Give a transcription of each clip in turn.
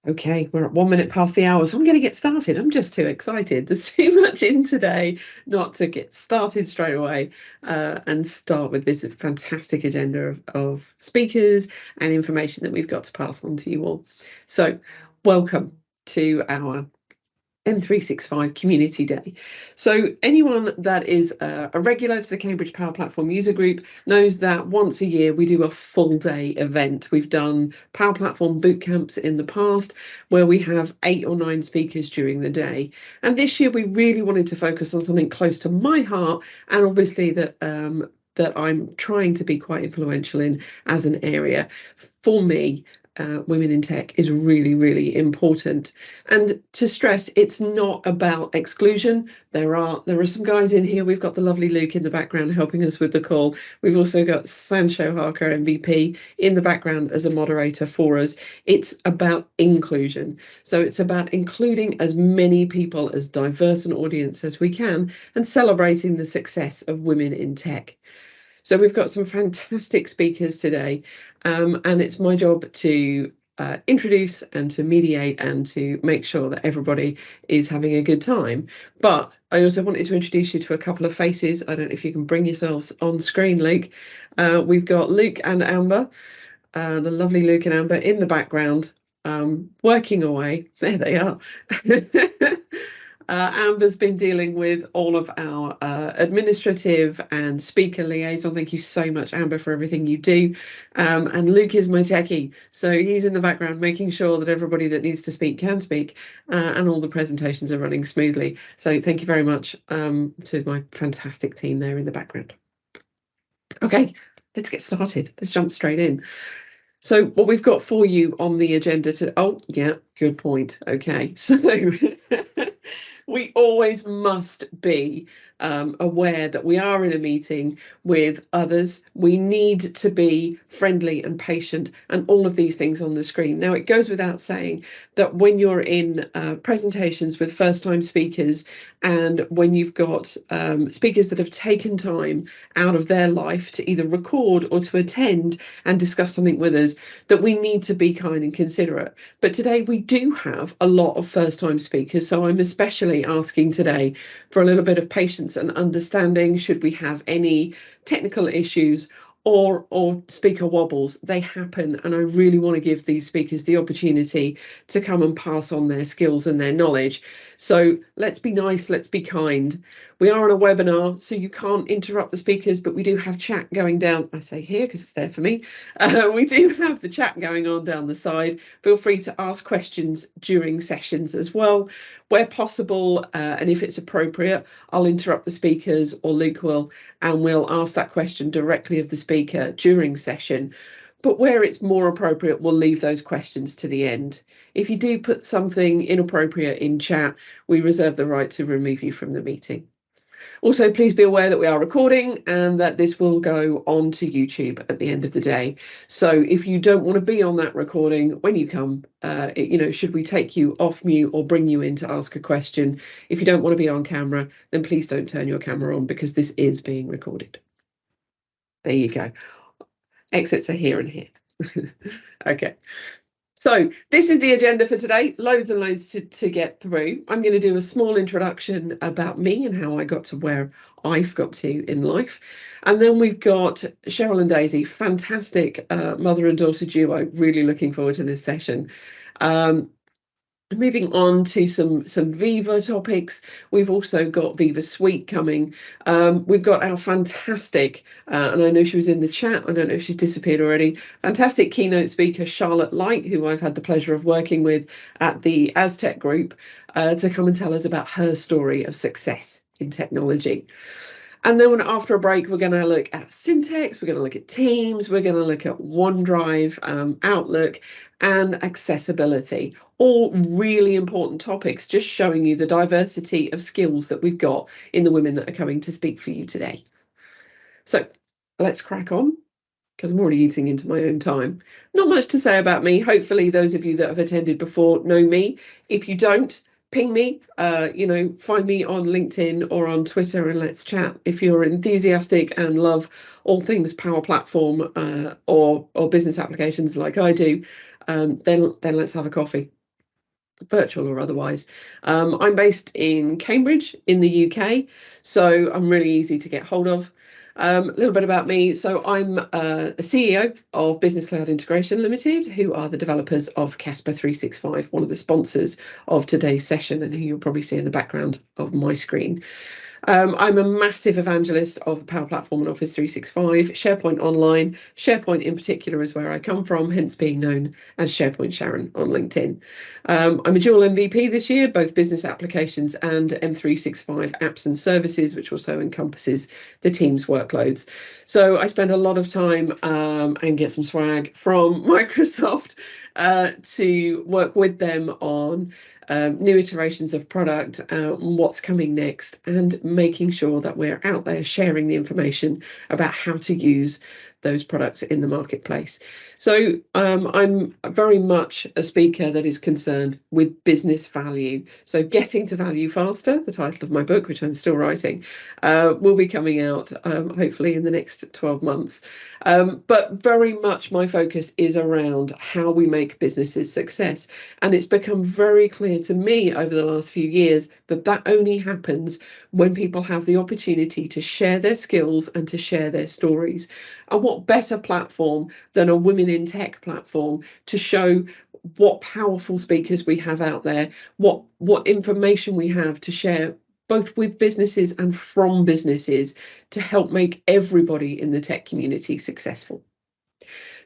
Okay, we're at 1 minute past the hour, so I'm going to get started. I'm just too excited. There's too much in today not to get started straight away and start with this fantastic agenda of speakers and information that we've got to pass on to you all. So welcome to our M365 Community Day. So anyone that is a regular to the Cambridge Power Platform user group knows that once a year we do a full day event. We've done Power Platform boot camps in the past where we have 8 or 9 speakers during the day. And this year we really wanted to focus on something close to my heart and obviously that I'm trying to be quite influential in as an area. For me, women in tech is really, really important. And to stress, it's not about exclusion. There are some guys in here. We've got the lovely Luke in the background helping us with the call. We've also got Sancho Harker, MVP, in the background as a moderator for us. It's about inclusion. So it's about including as many people, as diverse an audience as we can, and celebrating the success of women in tech. So we've got some fantastic speakers today, and it's my job to introduce and to mediate and to make sure that everybody is having a good time. But I also wanted to introduce you to a couple of faces. I don't know if you can bring yourselves on screen, Luke. We've got Luke and Amber, the lovely Luke and Amber in the background, working away. There they are. Amber's been dealing with all of our administrative and speaker liaison. Thank you so much, Amber, for everything you do. And Luke is my techie. So he's in the background making sure that everybody that needs to speak can speak and all the presentations are running smoothly. So thank you very much to my fantastic team there in the background. Okay, let's get started. Let's jump straight in. So what we've got for you on the agenda to, oh, yeah, good point. Okay, so we always must be aware that we are in a meeting with others. We need to be friendly and patient and all of these things on the screen. Now, it goes without saying that when you're in presentations with first-time speakers and when you've got speakers that have taken time out of their life to either record or to attend and discuss something with us, that we need to be kind and considerate. But today we do have a lot of first-time speakers, so I'm especially asking today for a little bit of patience and understanding should we have any technical issues or speaker wobbles. They happen, and I really want to give these speakers the opportunity to come and pass on their skills and their knowledge. So let's be nice, let's be kind. We are on a webinar, so you can't interrupt the speakers, but we do have chat going down. I say here because it's there for me. We do have the chat going on down the side. Feel free to ask questions during sessions as well. Where possible, and if it's appropriate, I'll interrupt the speakers or Luke will, and we'll ask that question directly of the speaker during session. But where it's more appropriate, we'll leave those questions to the end. If you do put something inappropriate in chat, we reserve the right to remove you from the meeting. Also, please be aware that we are recording and that this will go on to YouTube at the end of the day. So if you don't want to be on that recording when you come, should we take you off mute or bring you in to ask a question, if you don't want to be on camera, then please don't turn your camera on because this is being recorded. There you go. Exits are here and here. Okay. So this is the agenda for today, loads and loads to get through. I'm going to do a small introduction about me and how I got to where I've got to in life. And then we've got Cheryl and Daisy, fantastic mother and daughter duo, really looking forward to this session. Moving on to some Viva topics, we've also got Viva Suite coming. We've got our fantastic, and I know she was in the chat, I don't know if she's disappeared already, fantastic keynote speaker, Charlotte Light, who I've had the pleasure of working with at the Aztec group, to come and tell us about her story of success in technology. And then after a break, we're going to look at Syntex, we're going to look at Teams, we're going to look at OneDrive, Outlook, and accessibility. All really important topics, just showing you the diversity of skills that we've got in the women that are coming to speak for you today. So let's crack on, because I'm already eating into my own time. Not much to say about me. Hopefully those of you that have attended before know me. If you don't, ping me, find me on LinkedIn or on Twitter and let's chat. If you're enthusiastic and love all things Power Platform or business applications like I do, then let's have a coffee. virtual or otherwise. I'm based in Cambridge in the UK, so I'm really easy to get hold of. A little bit about me. So I'm a CEO of Business Cloud Integration Limited, who are the developers of Casper 365, one of the sponsors of today's session, and who you'll probably see in the background of my screen. I'm a massive evangelist of the Power Platform and Office 365, SharePoint Online. SharePoint in particular is where I come from, hence being known as SharePoint Sharon on LinkedIn. I'm a dual MVP this year, both business applications and M365 apps and services, which also encompasses the team's workloads. So I spend a lot of time and get some swag from Microsoft to work with them on new iterations of product, what's coming next, and making sure that we're out there sharing the information about how to use those products in the marketplace. So I'm very much a speaker that is concerned with business value. So Getting to Value Faster, the title of my book, which I'm still writing, will be coming out hopefully in the next 12 months. But very much my focus is around how we make businesses success. And it's become very clear to me over the last few years that that only happens when people have the opportunity to share their skills and to share their stories. And what better platform than a Women in Tech platform to show what powerful speakers we have out there, what information we have to share both with businesses and from businesses to help make everybody in the tech community successful.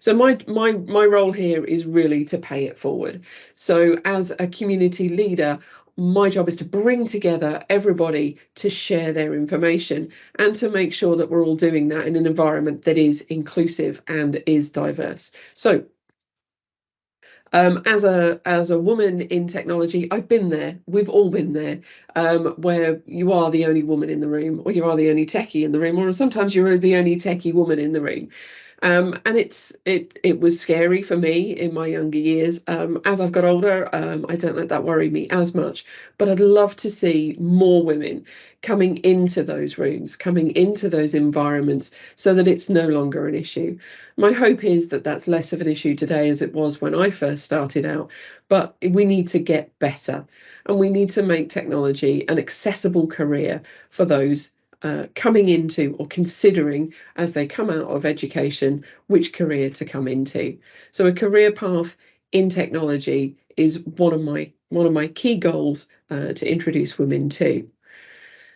So my role here is really to pay it forward. So as a community leader, my job is to bring together everybody to share their information and to make sure that we're all doing that in an environment that is inclusive and is diverse. So as a woman in technology, I've been there. We've all been there, where you are the only woman in the room, or you are the only techie in the room, or sometimes you're the only techie woman in the room. And it was scary for me in my younger years. As I've got older, I don't let that worry me as much. But I'd love to see more women coming into those rooms, coming into those environments, so that it's no longer an issue. My hope is that that's less of an issue today as it was when I first started out. But we need to get better, and we need to make technology an accessible career for those coming into or considering as they come out of education which career to come into. So a career path in technology is one of my key goals to introduce women to.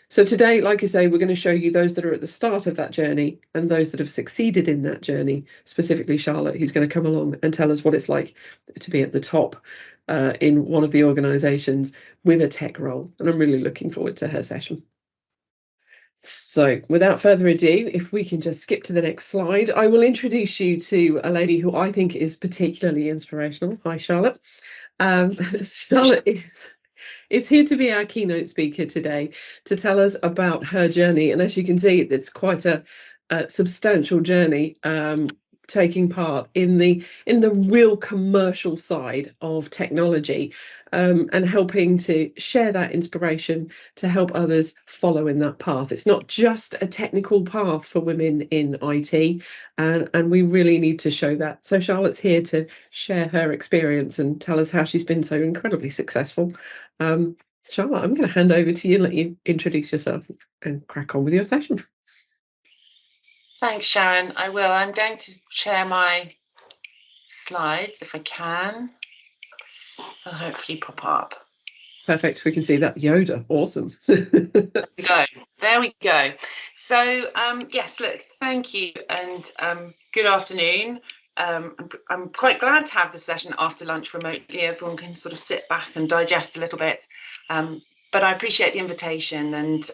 So today, like I say, we're going to show you those that are at the start of that journey and those that have succeeded in that journey, specifically Charlotte, who's going to come along and tell us what it's like to be at the top in one of the organisations with a tech role. And I'm really looking forward to her session. So without further ado, if we can just skip to the next slide, I will introduce you to a lady who I think is particularly inspirational. Hi, Charlotte. Charlotte is here to be our keynote speaker today to tell us about her journey. And as you can see, it's quite a substantial journey, taking part in the real commercial side of technology, and helping to share that inspiration to help others follow in that path. It's not just a technical path for women in IT, and we really need to show that. So Charlotte's here to share her experience and tell us how she's been so incredibly successful. Charlotte, I'm going to hand over to you and let you introduce yourself and crack on with your session. Thanks, Sharon. I will. I'm going to share my slides if I can. They'll hopefully pop up. Perfect. We can see that. Yoda. Awesome. There we go. There we go. So, yes, look, thank you and good afternoon. I'm quite glad to have this session after lunch remotely. Everyone can sort of sit back and digest a little bit. But I appreciate the invitation. And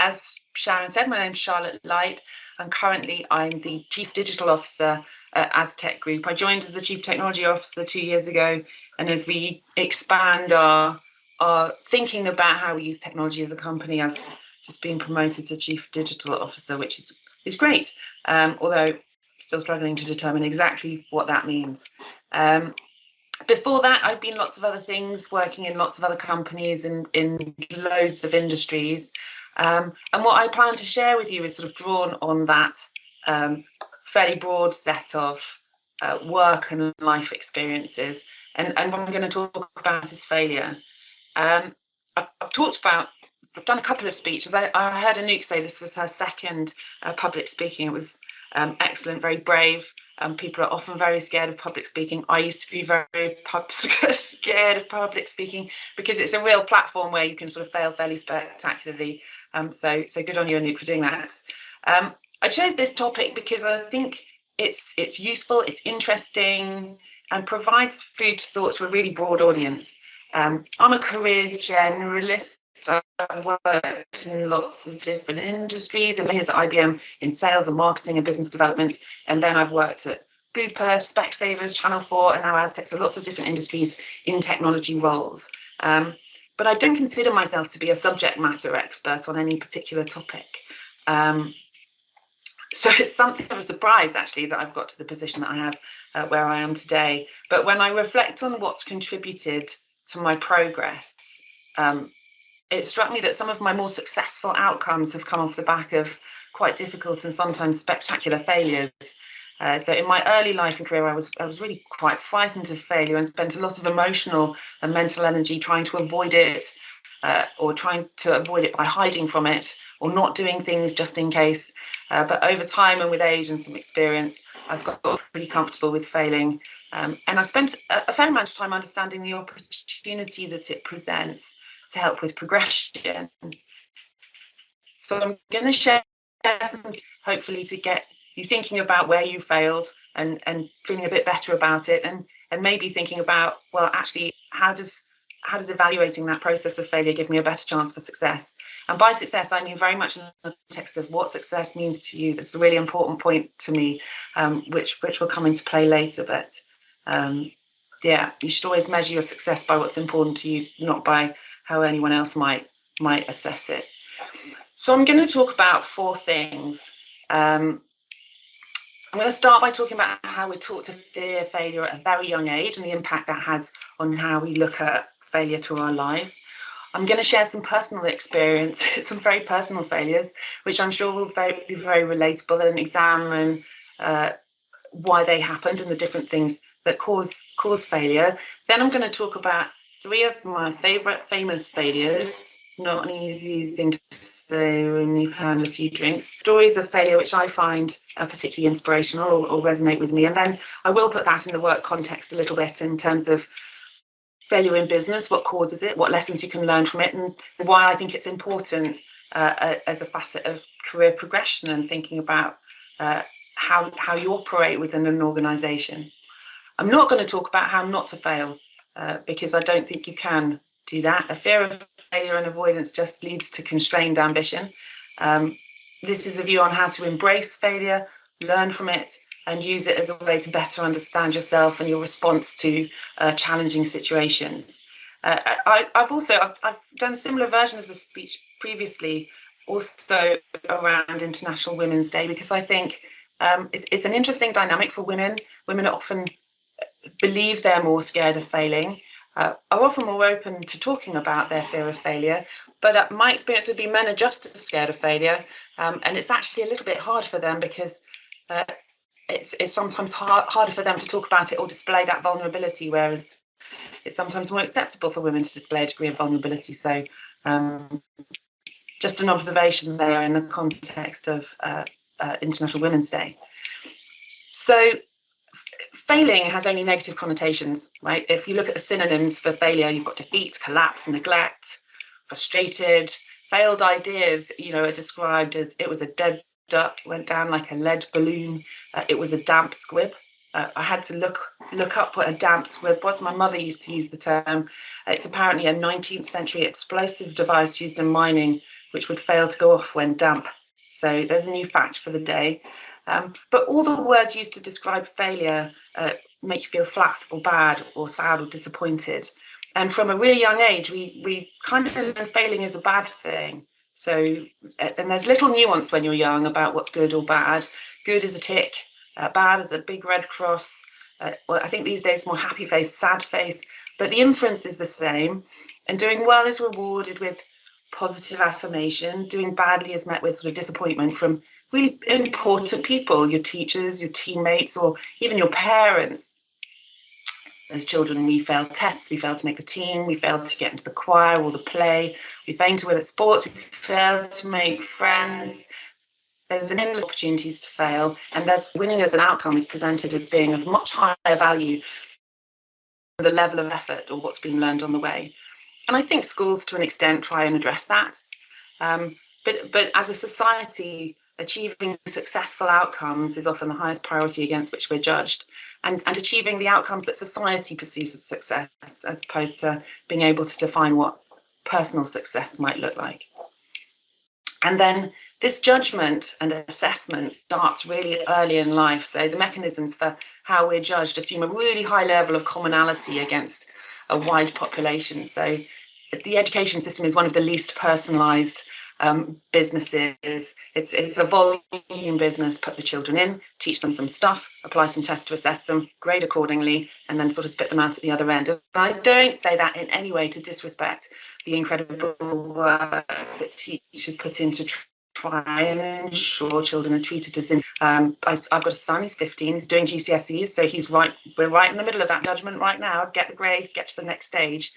as Sharon said, my name's Charlotte Light. And currently I'm the Chief Digital Officer at Aztec Group. I joined as the Chief Technology Officer 2 years ago. And as we expand our thinking about how we use technology as a company, I've just been promoted to Chief Digital Officer, which is great, although still struggling to determine exactly what that means. Before that, I've been lots of other things, working in lots of other companies in loads of industries. And what I plan to share with you is sort of drawn on that fairly broad set of work and life experiences. And what I'm going to talk about is failure. I've done a couple of speeches. I heard Anouk say this was her second public speaking. It was excellent, very brave. People are often very scared of public speaking. I used to be very scared of public speaking because it's a real platform where you can sort of fail fairly spectacularly. So good on you, Anouk, for doing that. I chose this topic because I think it's useful, it's interesting, and provides food for thought to a really broad audience. I'm a career generalist. I've worked in lots of different industries, and here's at IBM in sales and marketing and business development. And then I've worked at Bupa, Specsavers, Channel 4, and now Aztec, so lots of different industries in technology roles. But I don't consider myself to be a subject matter expert on any particular topic. So it's something of a surprise, actually, that I've got to the position that I have where I am today. But when I reflect on what's contributed to my progress, it struck me that some of my more successful outcomes have come off the back of quite difficult and sometimes spectacular failures. So in my early life and career, I was really quite frightened of failure and spent a lot of emotional and mental energy trying to avoid it, or trying to avoid it by hiding from it or not doing things just in case. But over time and with age and some experience, I've got pretty comfortable with failing. And I've spent a fair amount of time understanding the opportunity that it presents to help with progression. So I'm going to share some, hopefully, to get you thinking about where you failed and feeling a bit better about it, and maybe thinking about, well, actually, how does evaluating that process of failure give me a better chance for success? And by success, I mean very much in the context of what success means to you. That's a really important point to me, which will come into play later. But yeah, you should always measure your success by what's important to you, not by how anyone else might assess it. So I'm going to talk about 4 things. I'm going to start by talking about how we're taught to fear failure at a very young age and the impact that has on how we look at failure through our lives. I'm going to share some personal experiences, some very personal failures, which I'm sure will be very relatable, and examine why they happened and the different things that cause failure. Then I'm going to talk about 3 of my favourite famous failures. Not an easy thing to say when you've had a few drinks. Stories of failure which I find are particularly inspirational or resonate with me. And then I will put that in the work context a little bit in terms of failure in business, what causes it, what lessons you can learn from it, and why I think it's important as a facet of career progression and thinking about how you operate within an organisation. I'm not going to talk about how not to fail, because I don't think you can do that. A fear of failure and avoidance just leads to constrained ambition. This is a view on how to embrace failure, learn from it, and use it as a way to better understand yourself and your response to challenging situations. I've done a similar version of the speech previously, also around International Women's Day, because I think it's an interesting dynamic for women. Women often believe they're more scared of failing, are often more open to talking about their fear of failure, but my experience would be men are just as scared of failure, and it's actually a little bit hard for them because it's sometimes harder for them to talk about it or display that vulnerability, whereas it's sometimes more acceptable for women to display a degree of vulnerability. So just an observation there in the context of International Women's Day. So failing has only negative connotations, right? If you look at the synonyms for failure, you've got defeat, collapse, neglect, frustrated. Failed ideas, are described as it was a dead duck, went down like a lead balloon. It was a damp squib. I had to look up what a damp squib was. My mother used to use the term. It's apparently a 19th century explosive device used in mining, which would fail to go off when damp. So there's a new fact for the day. But all the words used to describe failure make you feel flat or bad or sad or disappointed. And from a really young age, we kind of learn failing is a bad thing. So, and there's little nuance when you're young about what's good or bad. Good is a tick, bad is a big red cross. Well, I think these days more happy face, sad face, but the inference is the same. And doing well is rewarded with positive affirmation. Doing badly is met with sort of disappointment from really important people, your teachers, your teammates, or even your parents. As children, we failed tests, we failed to make the team, we failed to get into the choir or the play, we failed to win at sports, we failed to make friends. There's an endless opportunities to fail, and that's winning as an outcome is presented as being of much higher value than the level of effort or what's been learned on the way. And I think schools, to an extent, try and address that. But as a society, achieving successful outcomes is often the highest priority against which we're judged, and achieving the outcomes that society perceives as success, as opposed to being able to define what personal success might look like. And then this judgment and assessment starts really early in life. So the mechanisms for how we're judged assume a really high level of commonality against a wide population. So the education system is one of the least personalised businesses. It's a volume business. Put the children in, teach them some stuff, apply some tests to assess them, grade accordingly, and then sort of spit them out at the other end. And I don't say that in any way to disrespect the incredible work that teachers put into try and ensure children are treated as in. I've got a son, he's 15, he's doing GCSEs, so we're right in the middle of that judgment right now. Get the grades, get to the next stage.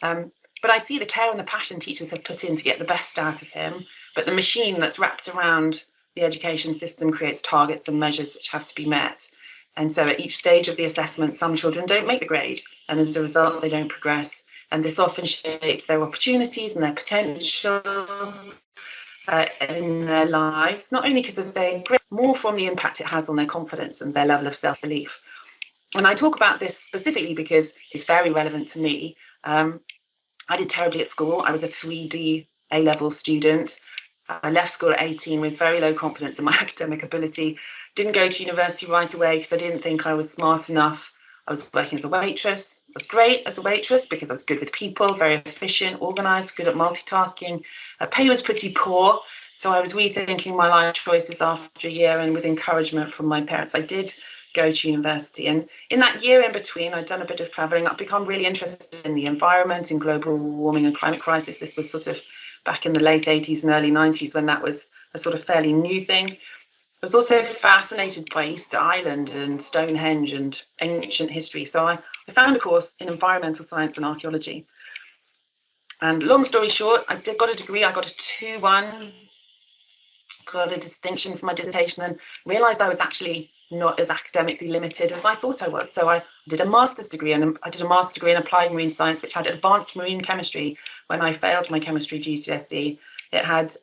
But I see the care and the passion teachers have put in to get the best out of him. But the machine that's wrapped around the education system creates targets and measures which have to be met. And so at each stage of the assessment, some children don't make the grade, and as a result, they don't progress. And this often shapes their opportunities and their potential in their lives, not only because of their grade, more from the impact it has on their confidence and their level of self-belief. And I talk about this specifically because it's very relevant to me. I did terribly at school. I was a 3D A-level student. I left school at 18 with very low confidence in my academic ability. Didn't go to university right away because I didn't think I was smart enough. I was working as a waitress. I was great as a waitress because I was good with people, very efficient, organised, good at multitasking. Pay was pretty poor, so I was rethinking my life choices after a year, and with encouragement from my parents, I did go to university. And in that year in between, I'd done a bit of travelling. I'd become really interested in the environment, in global warming and climate crisis. This was sort of back in the late 80s and early 90s when that was a sort of fairly new thing. I was also fascinated by Easter Island and Stonehenge and ancient history. So I found a course in environmental science and archaeology. And long story short, got a degree. I got a 2-1, got a distinction for my dissertation, and realised I was actually not as academically limited as I thought I was. So I did a master's degree, and I did a master's degree in applied marine science, which had advanced marine chemistry. When I failed my chemistry GCSE, it had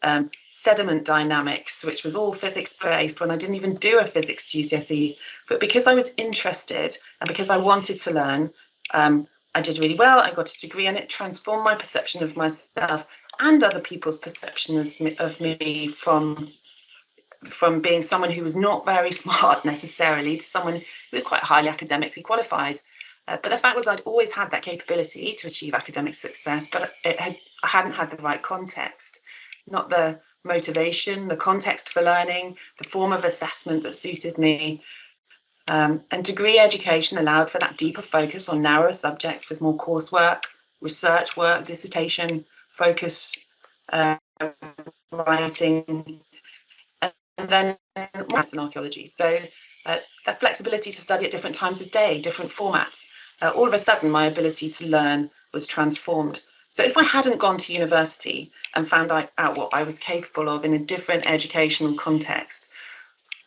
sediment dynamics, which was all physics based when I didn't even do a physics GCSE. But because I was interested and because I wanted to learn, I did really well. I got a degree, and it transformed my perception of myself and other people's perception of me from being someone who was not very smart necessarily to someone who was quite highly academically qualified. But the fact was I'd always had that capability to achieve academic success, but I hadn't had the right context, not the motivation, the context for learning, the form of assessment that suited me. And degree education allowed for that deeper focus on narrower subjects with more coursework, research work, dissertation, focus, writing, and then maths and archaeology. So that flexibility to study at different times of day, different formats, all of a sudden my ability to learn was transformed. So if I hadn't gone to university and found out what I was capable of in a different educational context,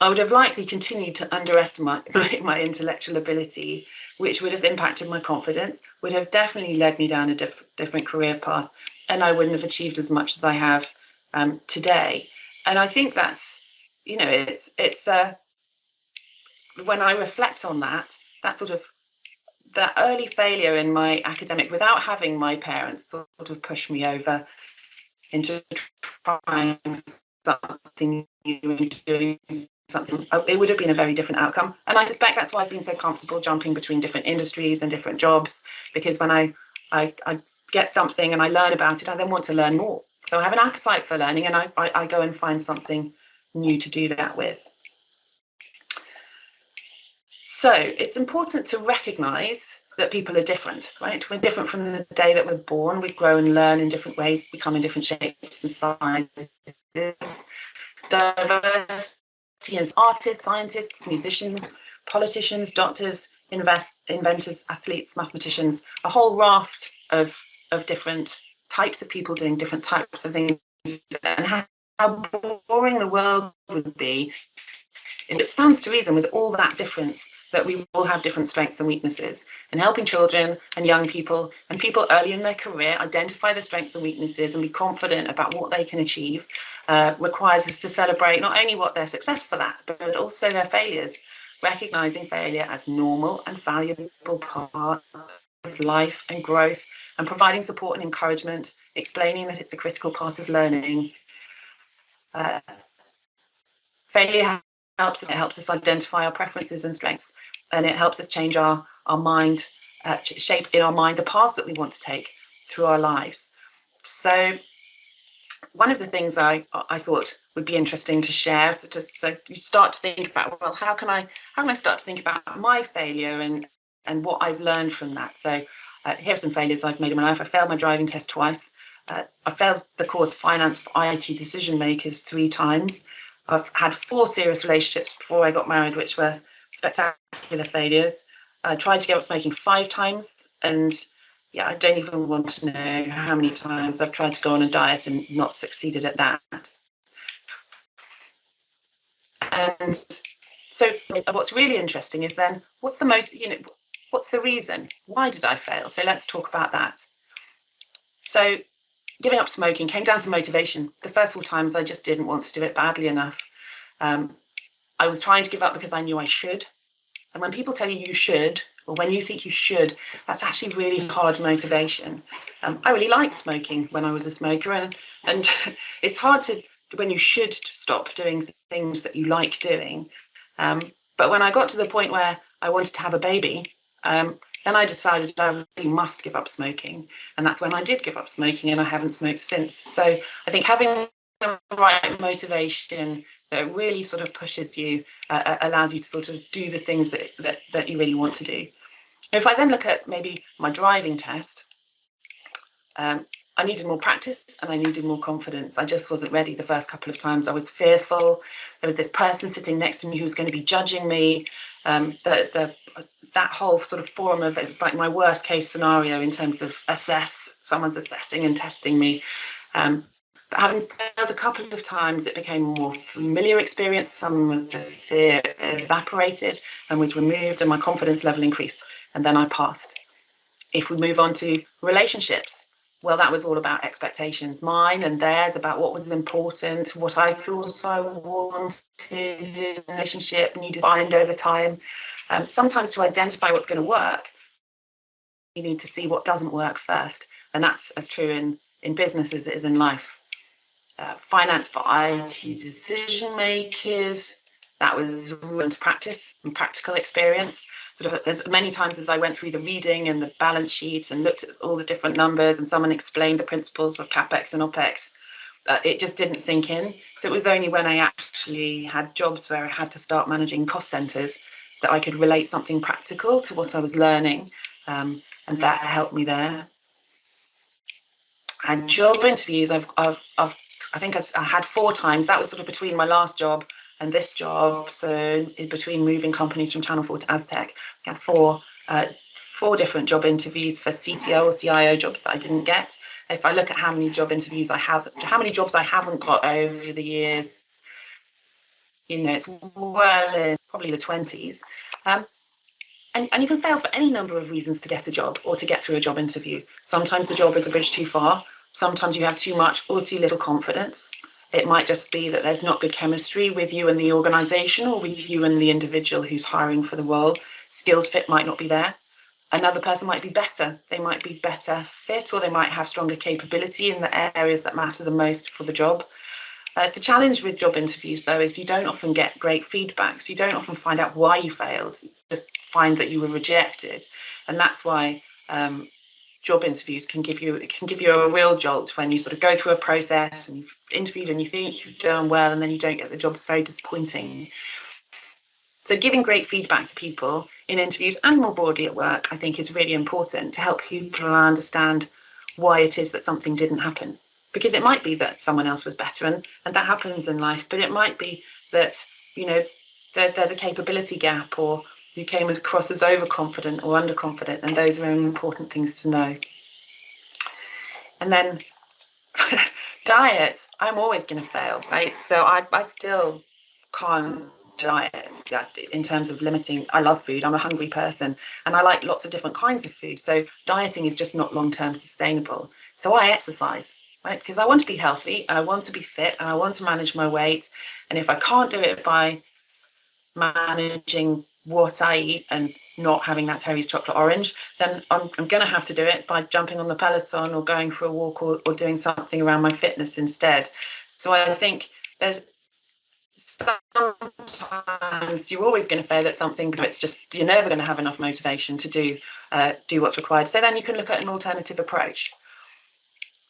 I would have likely continued to underestimate my intellectual ability, which would have impacted my confidence, would have definitely led me down a different career path, and I wouldn't have achieved as much as I have today. And I think that's, it's when I reflect on that sort of that early failure in my academic, without having my parents sort of push me over into trying something new and doing something, it would have been a very different outcome. And I suspect that's why I've been so comfortable jumping between different industries and different jobs, because when I get something and I learn about it, I then want to learn more. So I have an appetite for learning, and I go and find something new to do that with. So it's important to recognise that people are different, right? We're different from the day that we're born. We grow and learn in different ways, become in different shapes and sizes. Diversity as artists, scientists, musicians, politicians, doctors, inventors, athletes, mathematicians, a whole raft of different types of people doing different types of things, and how boring the world would be. It stands to reason with all that difference that we all have different strengths and weaknesses, and helping children and young people and people early in their career identify their strengths and weaknesses and be confident about what they can achieve requires us to celebrate not only what they're successful at, but also their failures, recognizing failure as normal and valuable part of life and growth, and providing support and encouragement, explaining that it's a critical part of learning. Failure helps us identify our preferences and strengths, and it helps us change our mind, shape in our mind the paths that we want to take through our lives. So one of the things I thought would be interesting to share, so you start to think about, well, how can I start to think about my failure and what I've learned from that. So here are some failures I've made in my life. I failed my driving test twice. I failed the course Finance for IT Decision Makers 3 times. I've had 4 serious relationships before I got married, which were spectacular failures. I tried to give up smoking 5 times, and yeah, I don't even want to know how many times I've tried to go on a diet and not succeeded at that. And so what's really interesting is then what's the reason? Why did I fail? So let's talk about that. So giving up smoking came down to motivation. The first 4 times I just didn't want to do it badly enough. I was trying to give up because I knew I should. And when people tell you should, or when you think you should, that's actually really hard motivation. I really liked smoking when I was a smoker, and it's hard to, when you should stop doing things that you like doing. But when I got to the point where I wanted to have a baby, then I decided I really must give up smoking. And that's when I did give up smoking, and I haven't smoked since. So I think having the right motivation that really sort of pushes you, allows you to sort of do the things that you really want to do. If I then look at maybe my driving test, I needed more practice and I needed more confidence. I just wasn't ready the first couple of times. I was fearful. There was this person sitting next to me who was going to be judging me. That whole sort of forum of it was like my worst case scenario in terms of someone's assessing and testing me. But having failed a couple of times, it became a more familiar experience. Some of the fear evaporated and was removed, and my confidence level increased. And then I passed. If we move on to relationships, well, that was all about expectations, mine and theirs, about what was important, what I thought I wanted in a relationship, needed to find over time. Sometimes to identify what's going to work, you need to see what doesn't work first. And that's as true in business as it is in life. Finance for IT decision makers, that was into practice and practical experience. Sort of as many times as I went through the reading and the balance sheets and looked at all the different numbers and someone explained the principles of CapEx and OpEx, it just didn't sink in. So it was only when I actually had jobs where I had to start managing cost centers that I could relate something practical to what I was learning, and that helped me there. And job interviews, I think I had 4 times. That was sort of between my last job and this job. So in between moving companies from Channel 4 to Aztec, I had 4 different job interviews for CTO or CIO jobs that I didn't get. If I look at how many job interviews I have, how many jobs I haven't got over the years, it's well in probably the 20s. And you can fail for any number of reasons to get a job or to get through a job interview. Sometimes the job is a bridge too far. Sometimes you have too much or too little confidence. It might just be that there's not good chemistry with you and the organisation, or with you and the individual who's hiring for the role. Skills fit might not be there. Another person might be better. They might be better fit, or they might have stronger capability in the areas that matter the most for the job. The challenge with job interviews, though, is you don't often get great feedback. So you don't often find out why you failed. You just find that you were rejected. And that's why job interviews can give you a real jolt when you sort of go through a process and you've interviewed and you think you've done well and then you don't get the job. It's very disappointing. So giving great feedback to people in interviews and more broadly at work, I think, is really important to help people understand why it is that something didn't happen. Because it might be that someone else was better, and that happens in life, but it might be that there's a capability gap, or you came across as overconfident or underconfident, and those are important things to know. And then diet, I'm always going to fail, right? So I still can't diet in terms of limiting. I love food. I'm a hungry person, and I like lots of different kinds of food. So dieting is just not long-term sustainable. So I exercise, right? Because I want to be healthy, and I want to be fit, and I want to manage my weight. And if I can't do it by managing what I eat and not having that Terry's chocolate orange, then I'm going to have to do it by jumping on the Peloton or going for a walk, or doing something around my fitness instead. So I think there's sometimes you're always going to fail at something, but it's just you're never going to have enough motivation to do what's required. So then you can look at an alternative approach.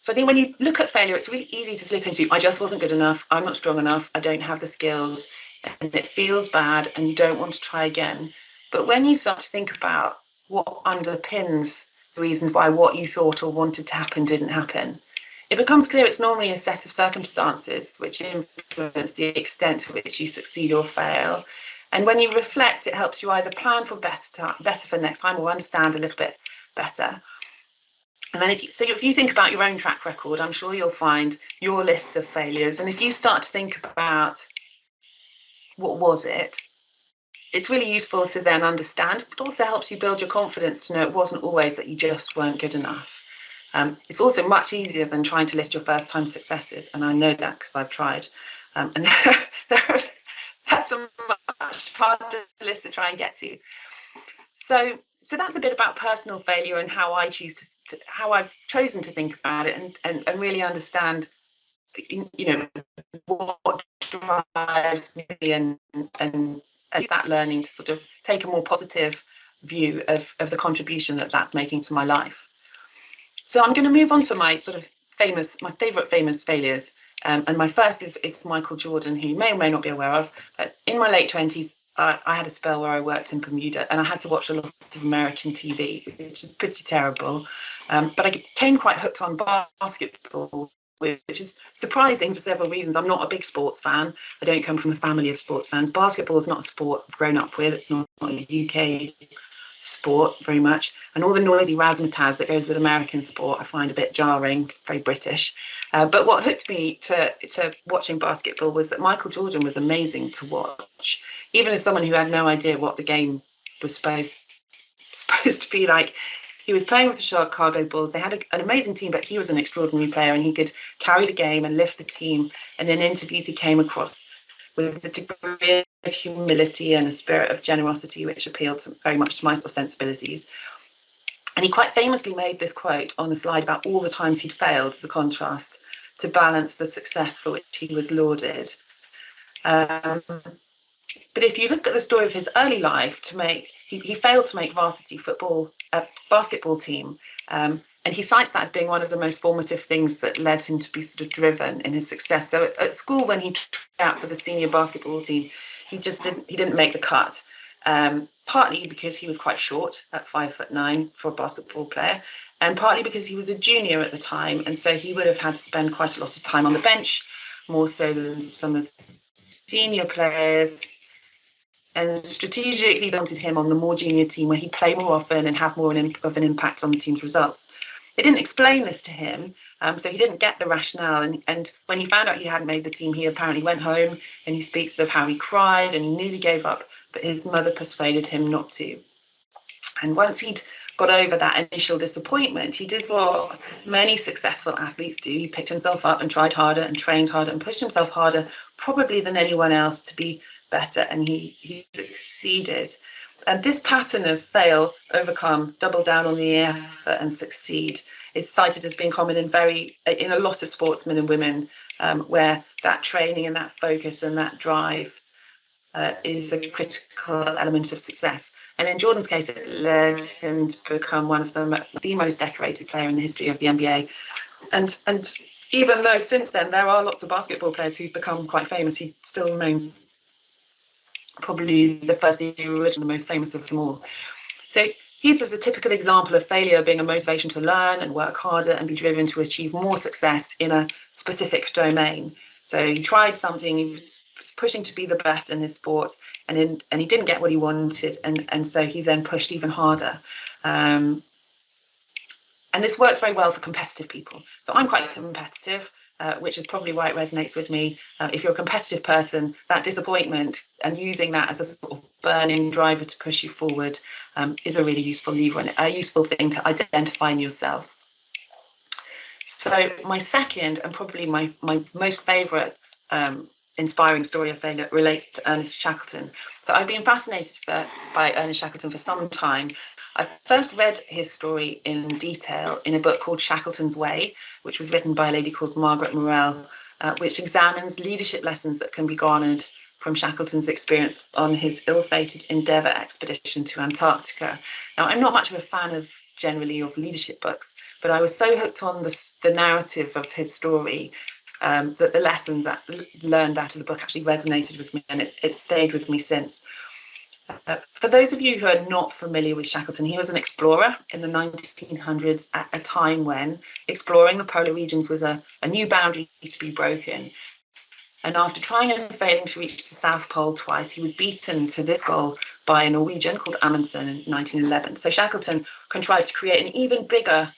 So I think when you look at failure, it's really easy to slip into, I just wasn't good enough, I'm not strong enough, I don't have the skills, and it feels bad and you don't want to try again. But when you start to think about what underpins the reasons why what you thought or wanted to happen didn't happen, it becomes clear it's normally a set of circumstances which influence the extent to which you succeed or fail. And when you reflect, it helps you either plan for better for next time, or understand a little bit better. And then if you think about your own track record, I'm sure you'll find your list of failures. And if you start to think about what was it, it's really useful to then understand, but also helps you build your confidence to know it wasn't always that you just weren't good enough. It's also much easier than trying to list your first time successes. And I know that because I've tried. And that's a much harder list to try and get to. So that's a bit about personal failure and how I choose how I've chosen to think about it, and really understand, what drives me, and that learning to sort of take a more positive view of the contribution that's making to my life. So I'm going to move on to my sort of my favourite famous failures. And my first is Michael Jordan, who you may or may not be aware of. But in my late 20s, I had a spell where I worked in Bermuda, and I had to watch a lot of American TV, which is pretty terrible. But I became quite hooked on basketball, which is surprising for several reasons. I'm not a big sports fan. I don't come from a family of sports fans. Basketball is not a sport I've grown up with. It's not a UK sport very much. And all the noisy razzmatazz that goes with American sport, I find a bit jarring. It's very British. But what hooked me to watching basketball was that Michael Jordan was amazing to watch, even as someone who had no idea what the game was supposed to be like. He was playing with the Chicago Bulls. They had an amazing team, but he was an extraordinary player, and he could carry the game and lift the team. And in interviews, he came across with a degree of humility and a spirit of generosity, which appealed very much to my sensibilities. And he quite famously made this quote on the slide about all the times he'd failed as a contrast to balance the success for which he was lauded. But if you look at the story of his early life, he failed to make varsity basketball team, and he cites that as being one of the most formative things that led him to be sort of driven in his success. So at school, when he tried out for the senior basketball team, he didn't make the cut, partly because he was quite short at 5'9" for a basketball player, and partly because he was a junior at the time, and so he would have had to spend quite a lot of time on the bench, more so than some of the senior players. And strategically wanted him on the more junior team, where he'd play more often and have more of an impact on the team's results. They didn't explain this to him, so he didn't get the rationale. And when he found out he hadn't made the team, he apparently went home, and he speaks of how he cried and he nearly gave up, but his mother persuaded him not to. And once he'd got over that initial disappointment, he did what many successful athletes do. He picked himself up and tried harder and trained harder and pushed himself harder, probably than anyone else, to be better, and he succeeded. And this pattern of fail, overcome, double down on the effort and succeed is cited as being common in a lot of sportsmen and women, where that training and that focus and that drive is a critical element of success. And in Jordan's case, it led him to become one of the most decorated player in the history of the NBA. And even though since then there are lots of basketball players who've become quite famous, he still remains probably the original, the most famous of them all. So he's just a typical example of failure being a motivation to learn and work harder and be driven to achieve more success in a specific domain. So he tried something, he was pushing to be the best in his sport, and he didn't get what he wanted, and so he then pushed even harder. And this works very well for competitive people. So I'm quite competitive, which is probably why it resonates with me. If you're a competitive person, that disappointment and using that as a sort of burning driver to push you forward is a really useful lever and a useful thing to identify in yourself. So my second and probably my most favourite inspiring story of failure relates to Ernest Shackleton. So I've been fascinated by Ernest Shackleton for some time. I first read his story in detail in a book called Shackleton's Way, which was written by a lady called Margaret Morell, which examines leadership lessons that can be garnered from Shackleton's experience on his ill-fated Endeavour expedition to Antarctica. Now, I'm not much of a fan generally of leadership books, but I was so hooked on the narrative of his story that the lessons that learned out of the book actually resonated with me, and it stayed with me since. For those of you who are not familiar with Shackleton, he was an explorer in the 1900s at a time when exploring the polar regions was a new boundary to be broken. And after trying and failing to reach the South Pole twice, he was beaten to this goal by a Norwegian called Amundsen in 1911. So Shackleton contrived to create an even bigger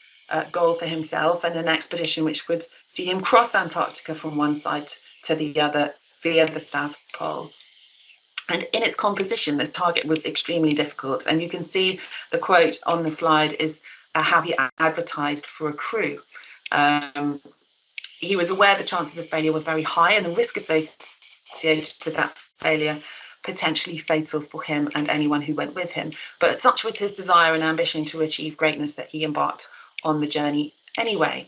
goal for himself and an expedition which would see him cross Antarctica from one side to the other via the South Pole. And in its composition, this target was extremely difficult. And you can see the quote on the slide is how he advertised for a crew. He was aware the chances of failure were very high and the risk associated with that failure potentially fatal for him and anyone who went with him. But such was his desire and ambition to achieve greatness that he embarked on the journey anyway.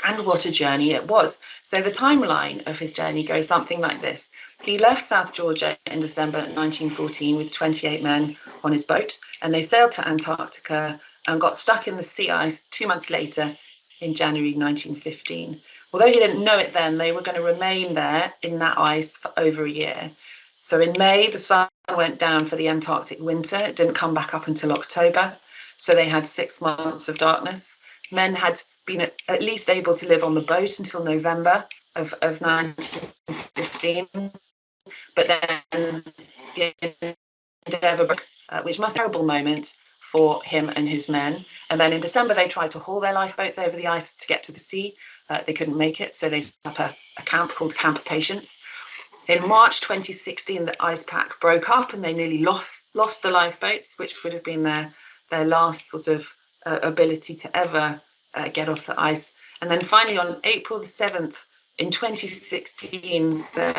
And what a journey it was. So the timeline of his journey goes something like this. He left South Georgia in December 1914 with 28 men on his boat, and they sailed to Antarctica and got stuck in the sea ice 2 months later in January 1915. Although he didn't know it then, they were going to remain there in that ice for over a year. So in May, the sun went down for the Antarctic winter. It didn't come back up until October. So they had 6 months of darkness. Men had been at least able to live on the boat until November of 1915. But then the Endeavour broke, which was a terrible moment for him and his men. And then in December, they tried to haul their lifeboats over the ice to get to the sea. They couldn't make it, so they set up a camp called Camp of Patience. In March 2016, the ice pack broke up and they nearly lost the lifeboats, which would have been their last sort of ability to ever get off the ice. And then finally on April the 7th in 2016, so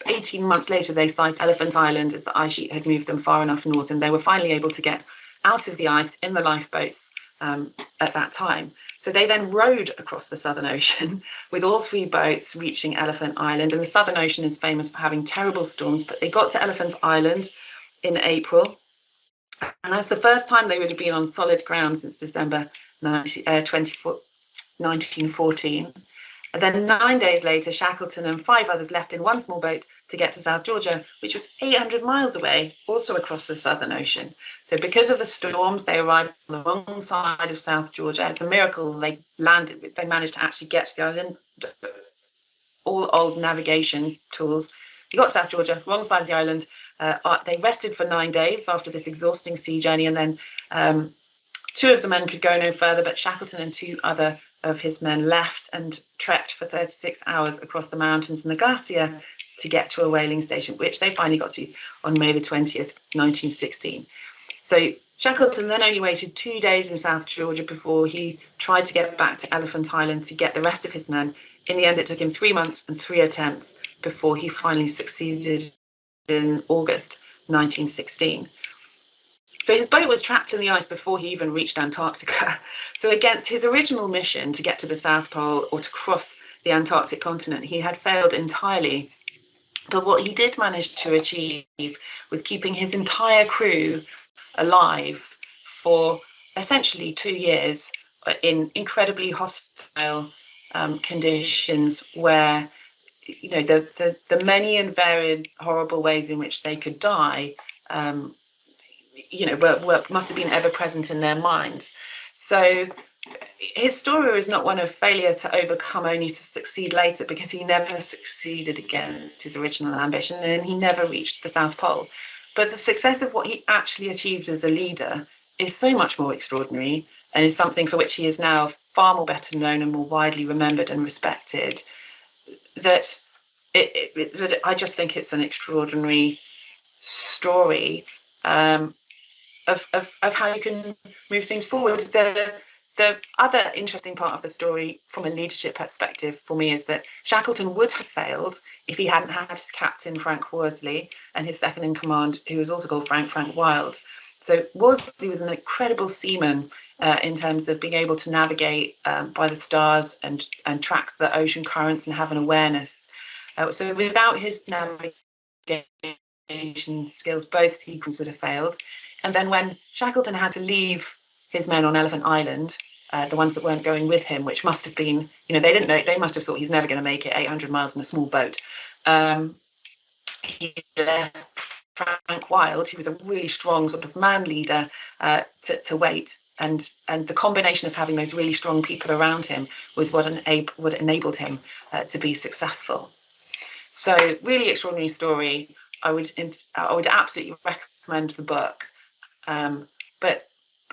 18 months later, they sighted Elephant Island as the ice sheet had moved them far enough north, and they were finally able to get out of the ice in the lifeboats at that time. So they then rowed across the Southern Ocean with all 3 boats reaching Elephant Island. And the Southern Ocean is famous for having terrible storms, but they got to Elephant Island in April. And that's the first time they would have been on solid ground since December 1914. And then 9 days later, Shackleton and 5 others left in one small boat to get to South Georgia, which was 800 miles away, also across the Southern Ocean. So because of the storms, they arrived on the wrong side of South Georgia. It's a miracle they managed to actually get to the island. All old navigation tools. They got to South Georgia, wrong side of the island. They rested for 9 days after this exhausting sea journey, and then 2 of the men could go no further, but Shackleton and 2 other of his men left and trekked for 36 hours across the mountains and the glacier to get to a whaling station, which they finally got to on May the 20th, 1916. So Shackleton then only waited 2 days in South Georgia before he tried to get back to Elephant Island to get the rest of his men. In the end, it took him 3 months and 3 attempts before he finally succeeded in August 1916. So his boat was trapped in the ice before he even reached Antarctica. So against his original mission to get to the South Pole or to cross the Antarctic continent, he had failed entirely. But what he did manage to achieve was keeping his entire crew alive for essentially 2 years in incredibly hostile conditions where, you know, the many and varied horrible ways in which they could die you know, must have been ever present in their minds. So his story is not one of failure to overcome only to succeed later, because he never succeeded against his original ambition and he never reached the South Pole. But the success of what he actually achieved as a leader is so much more extraordinary, and is something for which he is now far more better known and more widely remembered and respected, that that I just think it's an extraordinary story of how you can move things forward. The other interesting part of the story from a leadership perspective for me is that Shackleton would have failed if he hadn't had his captain, Frank Worsley, and his second in command, who was also called Frank Wild. So Worsley was an incredible seaman in terms of being able to navigate by the stars and track the ocean currents and have an awareness. So without his navigation skills, both sequences would have failed. And then when Shackleton had to leave his men on Elephant Island, the ones that weren't going with him, which must have been, they didn't know, they must have thought he's never going to make it 800 miles in a small boat. He left Frank Wild, who was a really strong sort of man leader, to wait. And the combination of having those really strong people around him was what enabled him to be successful. So really extraordinary story. I would absolutely recommend the book. But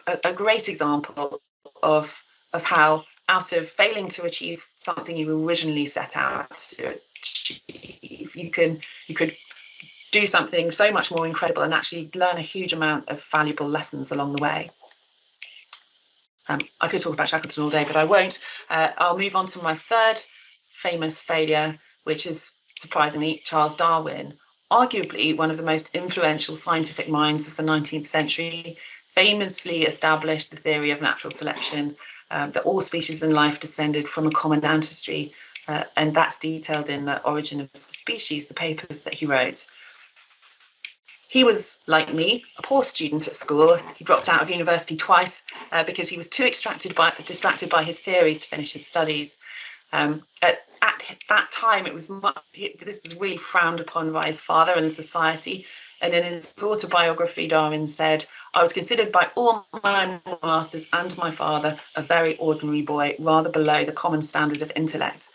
a great example of how, out of failing to achieve something you originally set out to achieve, you could do something so much more incredible and actually learn a huge amount of valuable lessons along the way. I could talk about Shackleton all day, but I won't. I'll move on to my third famous failure, which is, surprisingly, Charles Darwin, arguably one of the most influential scientific minds of the 19th century, famously established the theory of natural selection, that all species in life descended from a common ancestry, and that's detailed in The Origin of the Species, the papers that he wrote. He was, like me, a poor student at school. He dropped out of university twice because he was too distracted by his theories to finish his studies. At that time, this was really frowned upon by his father and society. And in his autobiography, Darwin said, "I was considered by all my masters and my father a very ordinary boy, rather below the common standard of intellect."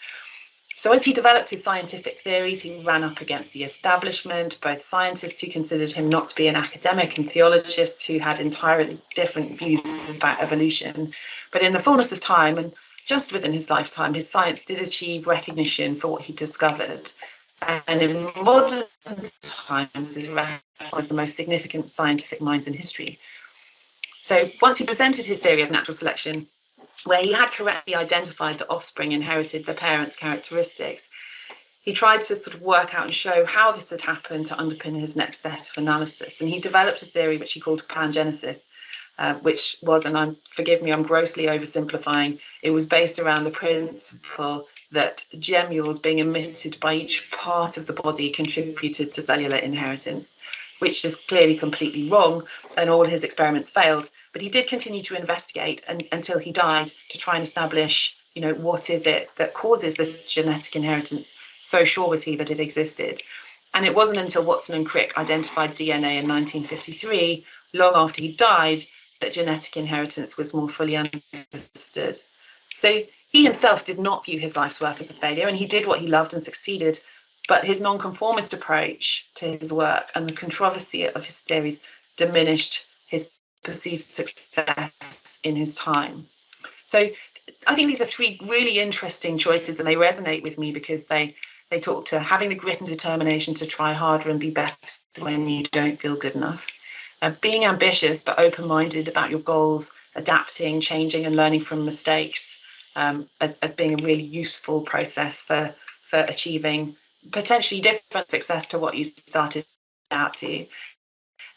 So as he developed his scientific theories, he ran up against the establishment, both scientists who considered him not to be an academic and theologists who had entirely different views about evolution. But in the fullness of time, and just within his lifetime, his science did achieve recognition for what he discovered. And in modern times is one of the most significant scientific minds in history. So once he presented his theory of natural selection, where he had correctly identified that offspring inherited their parents' characteristics, he tried to sort of work out and show how this had happened to underpin his next set of analysis. And he developed a theory which he called pangenesis, which was, and forgive me, I'm grossly oversimplifying, it was based around the principle that gemmules being emitted by each part of the body contributed to cellular inheritance, which is clearly completely wrong, and all his experiments failed. But he did continue to investigate until he died to try and establish, what is it that causes this genetic inheritance? So sure was he that it existed. And it wasn't until Watson and Crick identified DNA in 1953, long after he died, that genetic inheritance was more fully understood. So he himself did not view his life's work as a failure, and he did what he loved and succeeded. But his nonconformist approach to his work and the controversy of his theories diminished his perceived success in his time. So I think these are three really interesting choices, and they resonate with me because they talk to having the grit and determination to try harder and be better when you don't feel good enough. Being ambitious but open-minded about your goals, adapting, changing and learning from mistakes as being a really useful process for achieving potentially different success to what you started out to.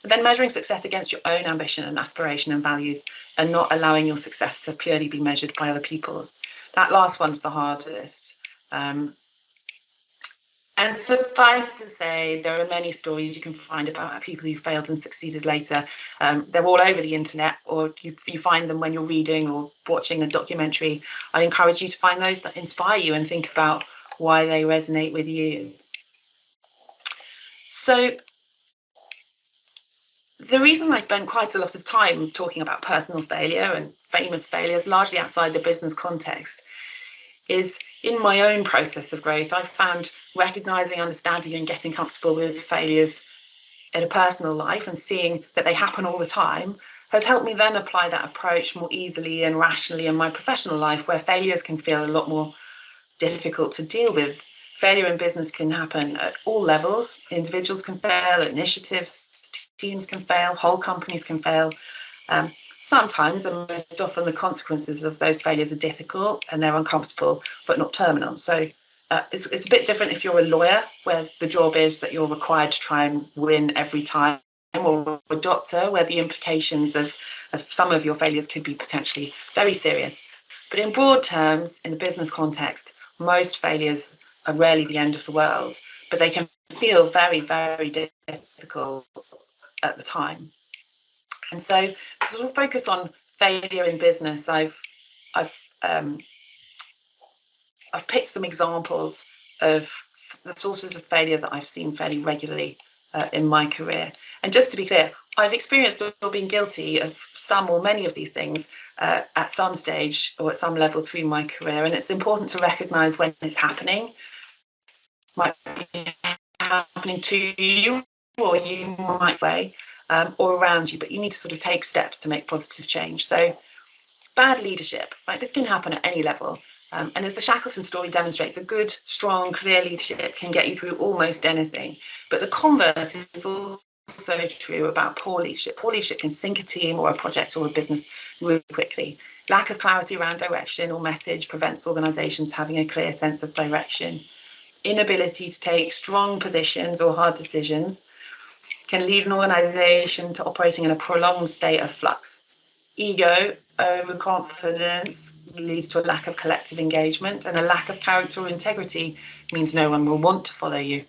But then measuring success against your own ambition and aspiration and values, and not allowing your success to purely be measured by other people's. That last one's the hardest. And suffice to say, there are many stories you can find about people who failed and succeeded later. They're all over the internet, or you find them when you're reading or watching a documentary. I encourage you to find those that inspire you and think about why they resonate with you. So The reason I spend quite a lot of time talking about personal failure and famous failures, largely outside the business context, is in my own process of growth. I've found recognizing, understanding, and getting comfortable with failures in a personal life and seeing that they happen all the time has helped me then apply that approach more easily and rationally in my professional life, where failures can feel a lot more difficult to deal with. Failure in business can happen at all levels. Individuals can fail, initiatives, teams can fail, whole companies can fail. Sometimes, and most often, the consequences of those failures are difficult and they're uncomfortable, but not terminal. So it's a bit different if you're a lawyer, where the job is that you're required to try and win every time, or a doctor, where the implications of some of your failures could be potentially very serious. But in broad terms, in the business context, most failures are rarely the end of the world, but they can feel very, very difficult at the time. And so to sort of focus on failure in business, I've picked some examples of the sources of failure that I've seen fairly regularly in my career. And just to be clear, I've experienced or been guilty of some or many of these things at some stage or at some level through my career. And it's important to recognize when it's happening. It might be happening to you, or you might way, or around you, but you need to sort of take steps to make positive change. So bad leadership, right? This can happen at any level. And as the Shackleton story demonstrates, a good, strong, clear leadership can get you through almost anything. But the converse is also true about poor leadership. Poor leadership can sink a team or a project or a business really quickly. Lack of clarity around direction or message prevents organizations having a clear sense of direction. Inability to take strong positions or hard decisions can lead an organization to operating in a prolonged state of flux. Ego, overconfidence leads to a lack of collective engagement, and a lack of character or integrity means no one will want to follow you.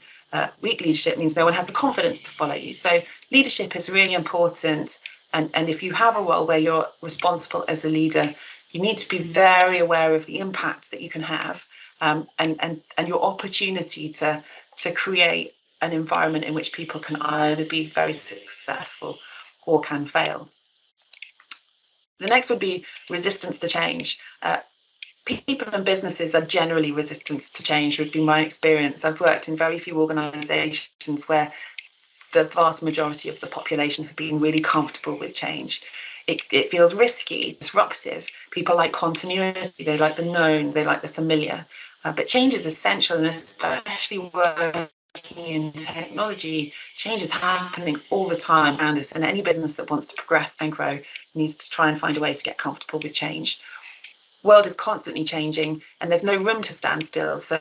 Weak leadership means no one has the confidence to follow you. So leadership is really important. And if you have a role where you're responsible as a leader, you need to be very aware of the impact that you can have, and your opportunity to create an environment in which people can either be very successful or can fail. The next would be resistance to change. People and businesses are generally resistant to change, would be my experience. I've worked in very few organisations where the vast majority of the population have been really comfortable with change. It feels risky, disruptive. People like continuity, they like the known, they like the familiar. But change is essential, and especially working in technology, change is happening all the time around us, and any business that wants to progress and grow needs to try and find a way to get comfortable with change. The world is constantly changing, and there's no room to stand still. So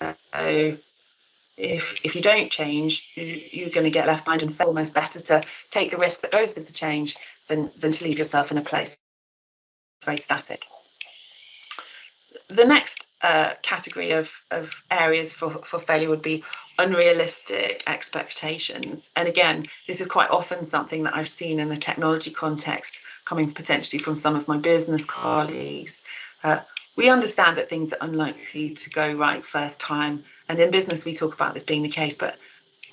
if you don't change, you're going to get left behind and fail. Almost better to take the risk that goes with the change than to leave yourself in a place that's very static. The next category of areas for failure would be unrealistic expectations. And again, this is quite often something that I've seen in the technology context, coming potentially from some of my business colleagues. We understand that things are unlikely to go right first time. And in business, we talk about this being the case, but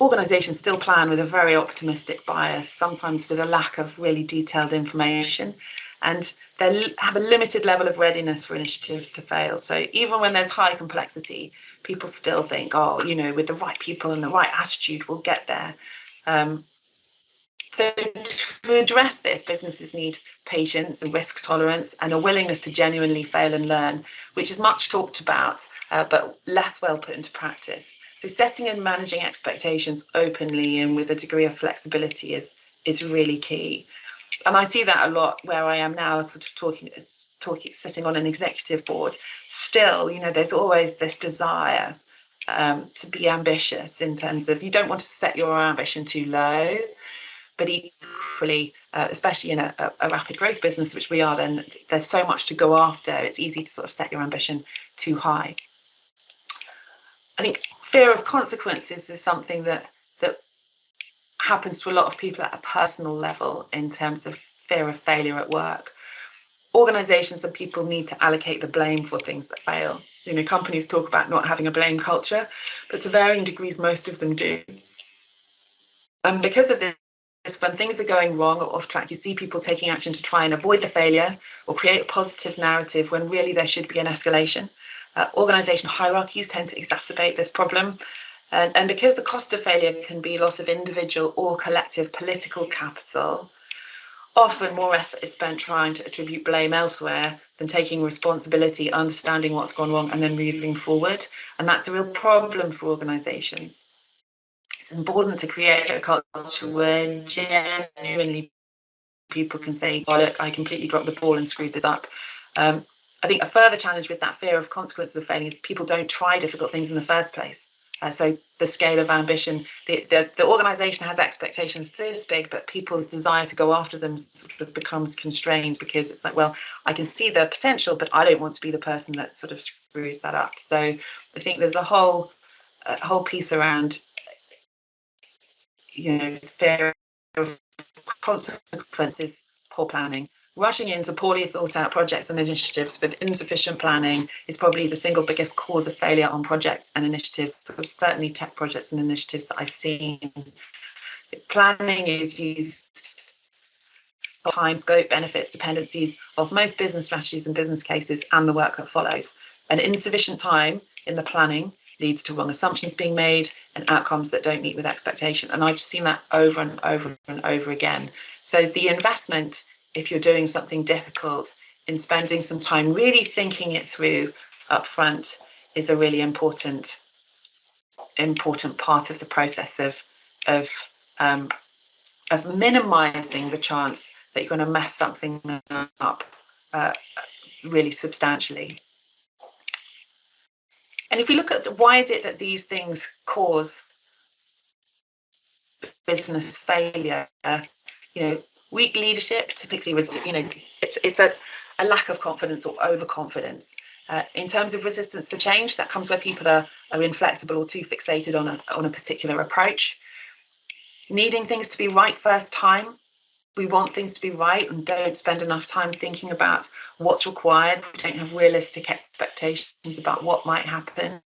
organizations still plan with a very optimistic bias, sometimes with a lack of really detailed information. And they have a limited level of readiness for initiatives to fail. So even when there's high complexity, people still think, oh, with the right people and the right attitude, we'll get there. So to address this, businesses need patience and risk tolerance and a willingness to genuinely fail and learn, which is much talked about, but less well put into practice. So setting and managing expectations openly and with a degree of flexibility is really key. And I see that a lot where I am now, sort of talking, sitting on an executive board. Still, there's always this desire to be ambitious, in terms of you don't want to set your ambition too low, but equally, especially in a rapid growth business, which we are, then there's so much to go after. It's easy to sort of set your ambition too high. I think fear of consequences is something that happens to a lot of people at a personal level, in terms of fear of failure at work. Organizations and people need to allocate the blame for things that fail. Companies talk about not having a blame culture, but to varying degrees, most of them do. And because of this, when things are going wrong or off track, you see people taking action to try and avoid the failure or create a positive narrative when really there should be an escalation. Organisation hierarchies tend to exacerbate this problem. And because the cost of failure can be loss of individual or collective political capital, often more effort is spent trying to attribute blame elsewhere than taking responsibility, understanding what's gone wrong, and then moving forward. And that's a real problem for organisations. It's important to create a culture where genuinely people can say, oh, look, I completely dropped the ball and screwed this up. I think a further challenge with that fear of consequences of failing is people don't try difficult things in the first place. So the scale of ambition, the organisation has expectations this big, but people's desire to go after them sort of becomes constrained because it's like, well, I can see the potential, but I don't want to be the person that sort of screws that up. So I think there's a whole piece around, fear of consequences, poor planning. Rushing into poorly thought out projects and initiatives with insufficient planning is probably the single biggest cause of failure on projects and initiatives, certainly tech projects and initiatives that I've seen. Planning is used for time, scope, benefits, dependencies of most business strategies and business cases and the work that follows. And insufficient time in the planning leads to wrong assumptions being made and outcomes that don't meet with expectation. And I've just seen that over and over and over again. So the investment, if you're doing something difficult, in spending some time really thinking it through up front is a really important part of the process of minimizing the chance that you're going to mess something up really substantially. And if we look at why is it that these things cause business failure, weak leadership typically was, it's a lack of confidence or overconfidence. In terms of resistance to change, that comes where people are inflexible or too fixated on a particular approach. Needing things to be right first time. We want things to be right and don't spend enough time thinking about what's required. We don't have realistic expectations about what might happen.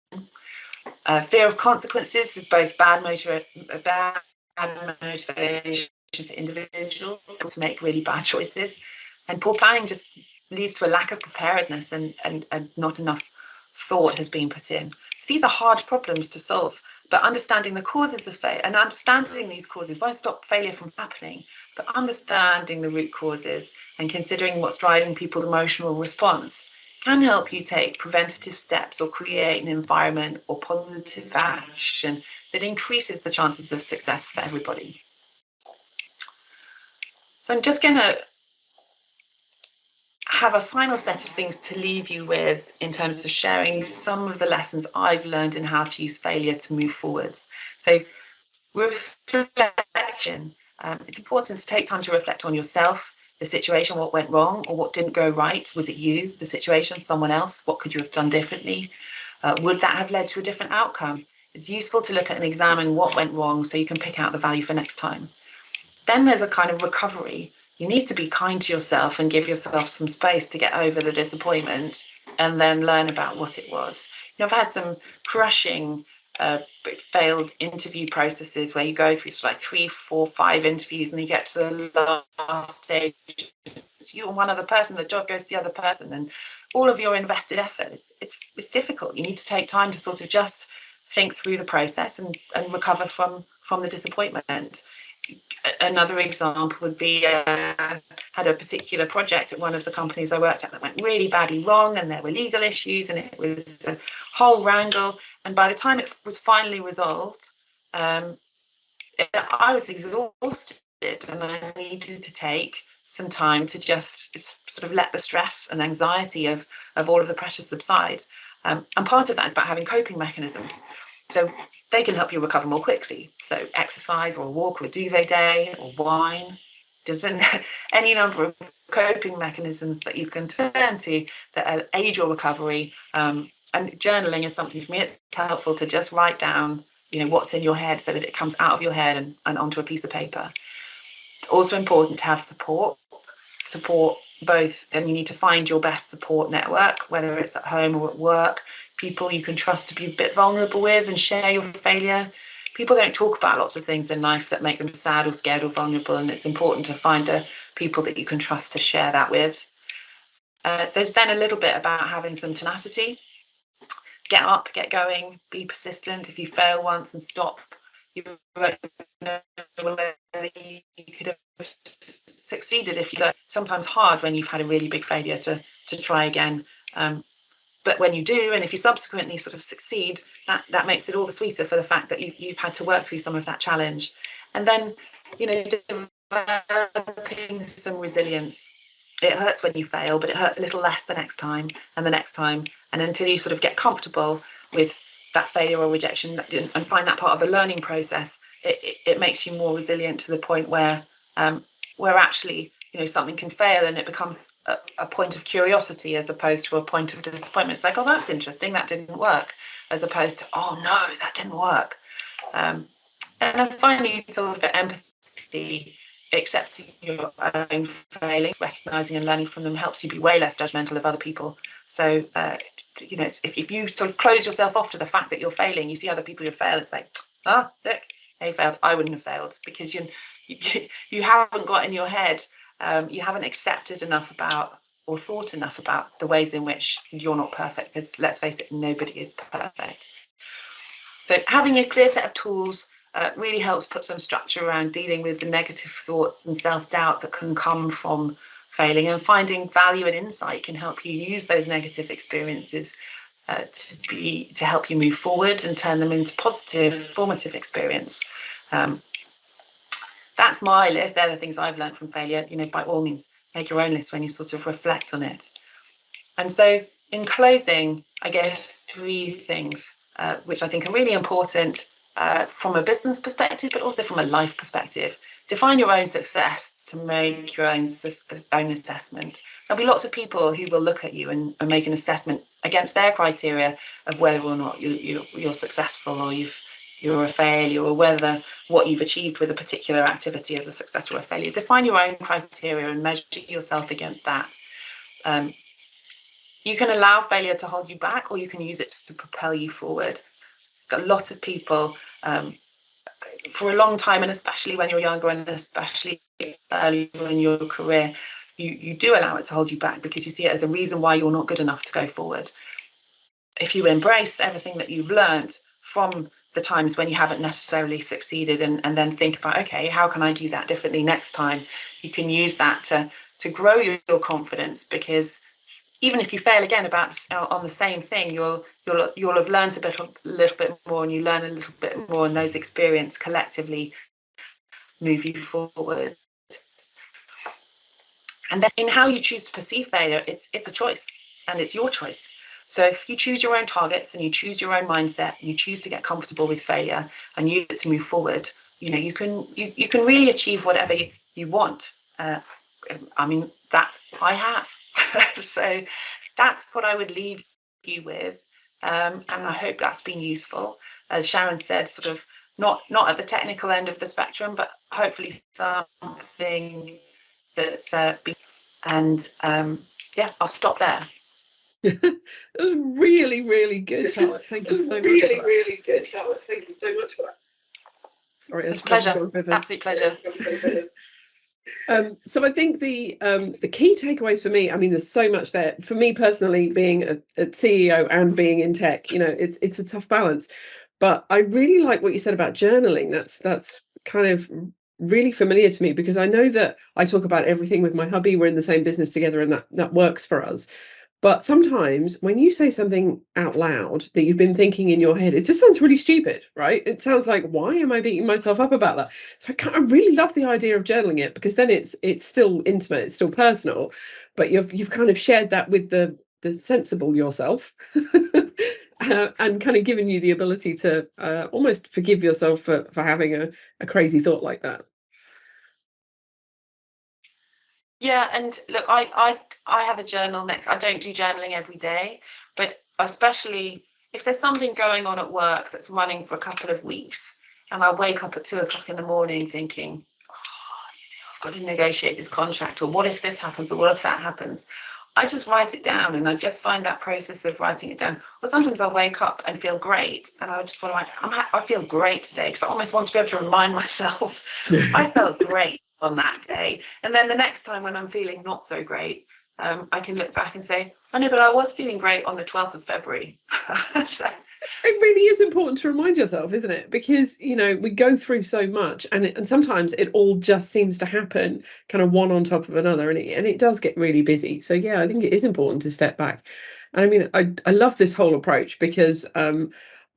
Fear of consequences is both bad motivation for individuals to make really bad choices, and poor planning just leads to a lack of preparedness and not enough thought has been put in. So these are hard problems to solve, but understanding the causes of failure and understanding these causes won't stop failure from happening, but understanding the root causes and considering what's driving people's emotional response can help you take preventative steps or create an environment or positive action that increases the chances of success for everybody. So I'm just going to have a final set of things to leave you with in terms of sharing some of the lessons I've learned in how to use failure to move forwards. So reflection. It's important to take time to reflect on yourself, the situation, what went wrong or what didn't go right. Was it you, the situation, someone else? What could you have done differently? Would that have led to a different outcome? It's useful to look at and examine what went wrong so you can pick out the value for next time. Then there's a kind of recovery. You need to be kind to yourself and give yourself some space to get over the disappointment and then learn about what it was. I've had some crushing failed interview processes where you go through sort of like 3, 4, 5 interviews and you get to the last stage. It's you and one other person, the job goes to the other person, and all of your invested effort. It's difficult. You need to take time to sort of just think through the process and recover from the disappointment. Another example would be had a particular project at one of the companies I worked at that went really badly wrong, and there were legal issues and it was a whole wrangle. And by the time it was finally resolved, I was exhausted and I needed to take some time to just sort of let the stress and anxiety of all of the pressure subside. And part of that is about having coping mechanisms. So they can help you recover more quickly. So exercise or a walk or a duvet day or wine. There's any number of coping mechanisms that you can turn to that aid your recovery. And journaling is something for me. It's helpful to just write down, what's in your head so that it comes out of your head and onto a piece of paper. It's also important to have support both, and you need to find your best support network, whether it's at home or at work, people you can trust to be a bit vulnerable with and share your failure. people don't talk about lots of things in life that make them sad or scared or vulnerable, and it's important to find people that you can trust to share that with. There's then a little bit about having some tenacity. Get up, get going, be persistent. If you fail once and stop, you won't know whether you could have succeeded if you don't. Sometimes hard when you've had a really big failure to try again. But when you do, and if you subsequently sort of succeed, that makes it all the sweeter for the fact that you've had to work through some of that challenge. And then, developing some resilience. It hurts when you fail, but it hurts a little less the next time and the next time. And until you sort of get comfortable with that failure or rejection and find that part of the learning process, it makes you more resilient to the point where actually, something can fail and it becomes a point of curiosity as opposed to a point of disappointment. It's like, oh, that's interesting, that didn't work, as opposed to, oh no, that didn't work. And then finally, sort of empathy. Accepting your own failings, recognizing and learning from them helps you be way less judgmental of other people. So, if you sort of close yourself off to the fact that you're failing, you see other people who fail, it's like, oh, look, they failed, I wouldn't have failed, because you haven't got in your head, you haven't accepted enough about or thought enough about the ways in which you're not perfect, because let's face it, nobody is perfect. So having a clear set of tools really helps put some structure around dealing with the negative thoughts and self-doubt that can come from failing, and finding value and insight can help you use those negative experiences to help you move forward and turn them into positive, formative experience. That's my list. They're the things I've learned from failure. By all means, make your own list when you sort of reflect on it. And so in closing, I guess 3 things which I think are really important from a business perspective, but also from a life perspective. Define your own success to make your own assessment. There'll be lots of people who will look at you and make an assessment against their criteria of whether or not you're successful or you're a failure, or whether what you've achieved with a particular activity is a success or a failure. Define your own criteria and measure yourself against that. You can allow failure to hold you back, or you can use it to propel you forward. A lot of people for a long time, and especially when you're younger and especially early in your career, you do allow it to hold you back because you see it as a reason why you're not good enough to go forward. If you embrace everything that you've learned from the times when you haven't necessarily succeeded and then think about, okay, how can I do that differently next time? You can use that to grow your confidence, because even if you fail again on the same thing, you'll have learned a little bit more, and you learn a little bit more, and those experiences collectively move you forward. And then in how you choose to perceive failure, it's a choice, and it's your choice. So if you choose your own targets and you choose your own mindset, and you choose to get comfortable with failure and use it to move forward, you can really achieve whatever you want. I mean, that I have. So that's what I would leave you with, and I hope that's been useful. As Sharon said, sort of not at the technical end of the spectrum, but hopefully something that's and yeah, I'll stop there. It was really, really good, Charlotte. Thank you so much. Really good, Charlotte. Thank you so much for that. Sorry, it's a pleasure. Absolute pleasure. So I think the key takeaways for me, I mean, there's so much there. For me personally, being a CEO and being in tech, it's a tough balance. But I really like what you said about journaling. That's kind of really familiar to me, because I know that I talk about everything with my hubby. We're in the same business together, and that works for us. But sometimes when you say something out loud that you've been thinking in your head, it just sounds really stupid, right? It sounds like, why am I beating myself up about that? So I really love the idea of journaling it, because then it's still intimate, it's still personal, but you've kind of shared that with the sensible yourself and kind of given you the ability to almost forgive yourself for having a crazy thought like that. Yeah, and look, I have a journal next. I don't do journaling every day, but especially if there's something going on at work that's running for a couple of weeks, and I wake up at 2 o'clock in the morning thinking, I've got to negotiate this contract, or what if this happens, or what if that happens? I just write it down, and I just find that process of writing it down. Or sometimes I'll wake up and feel great, and I just want to I feel great today, because I almost want to be able to remind myself I felt great on that day. And then the next time when I'm feeling not so great, I can look back and say, I know, but I was feeling great on the 12th of February. So, it really is important to remind yourself, isn't it? Because, you know, we go through so much, and sometimes it all just seems to happen kind of one on top of another, and it does get really busy. So yeah, I think it is important to step back. And I mean, I love this whole approach because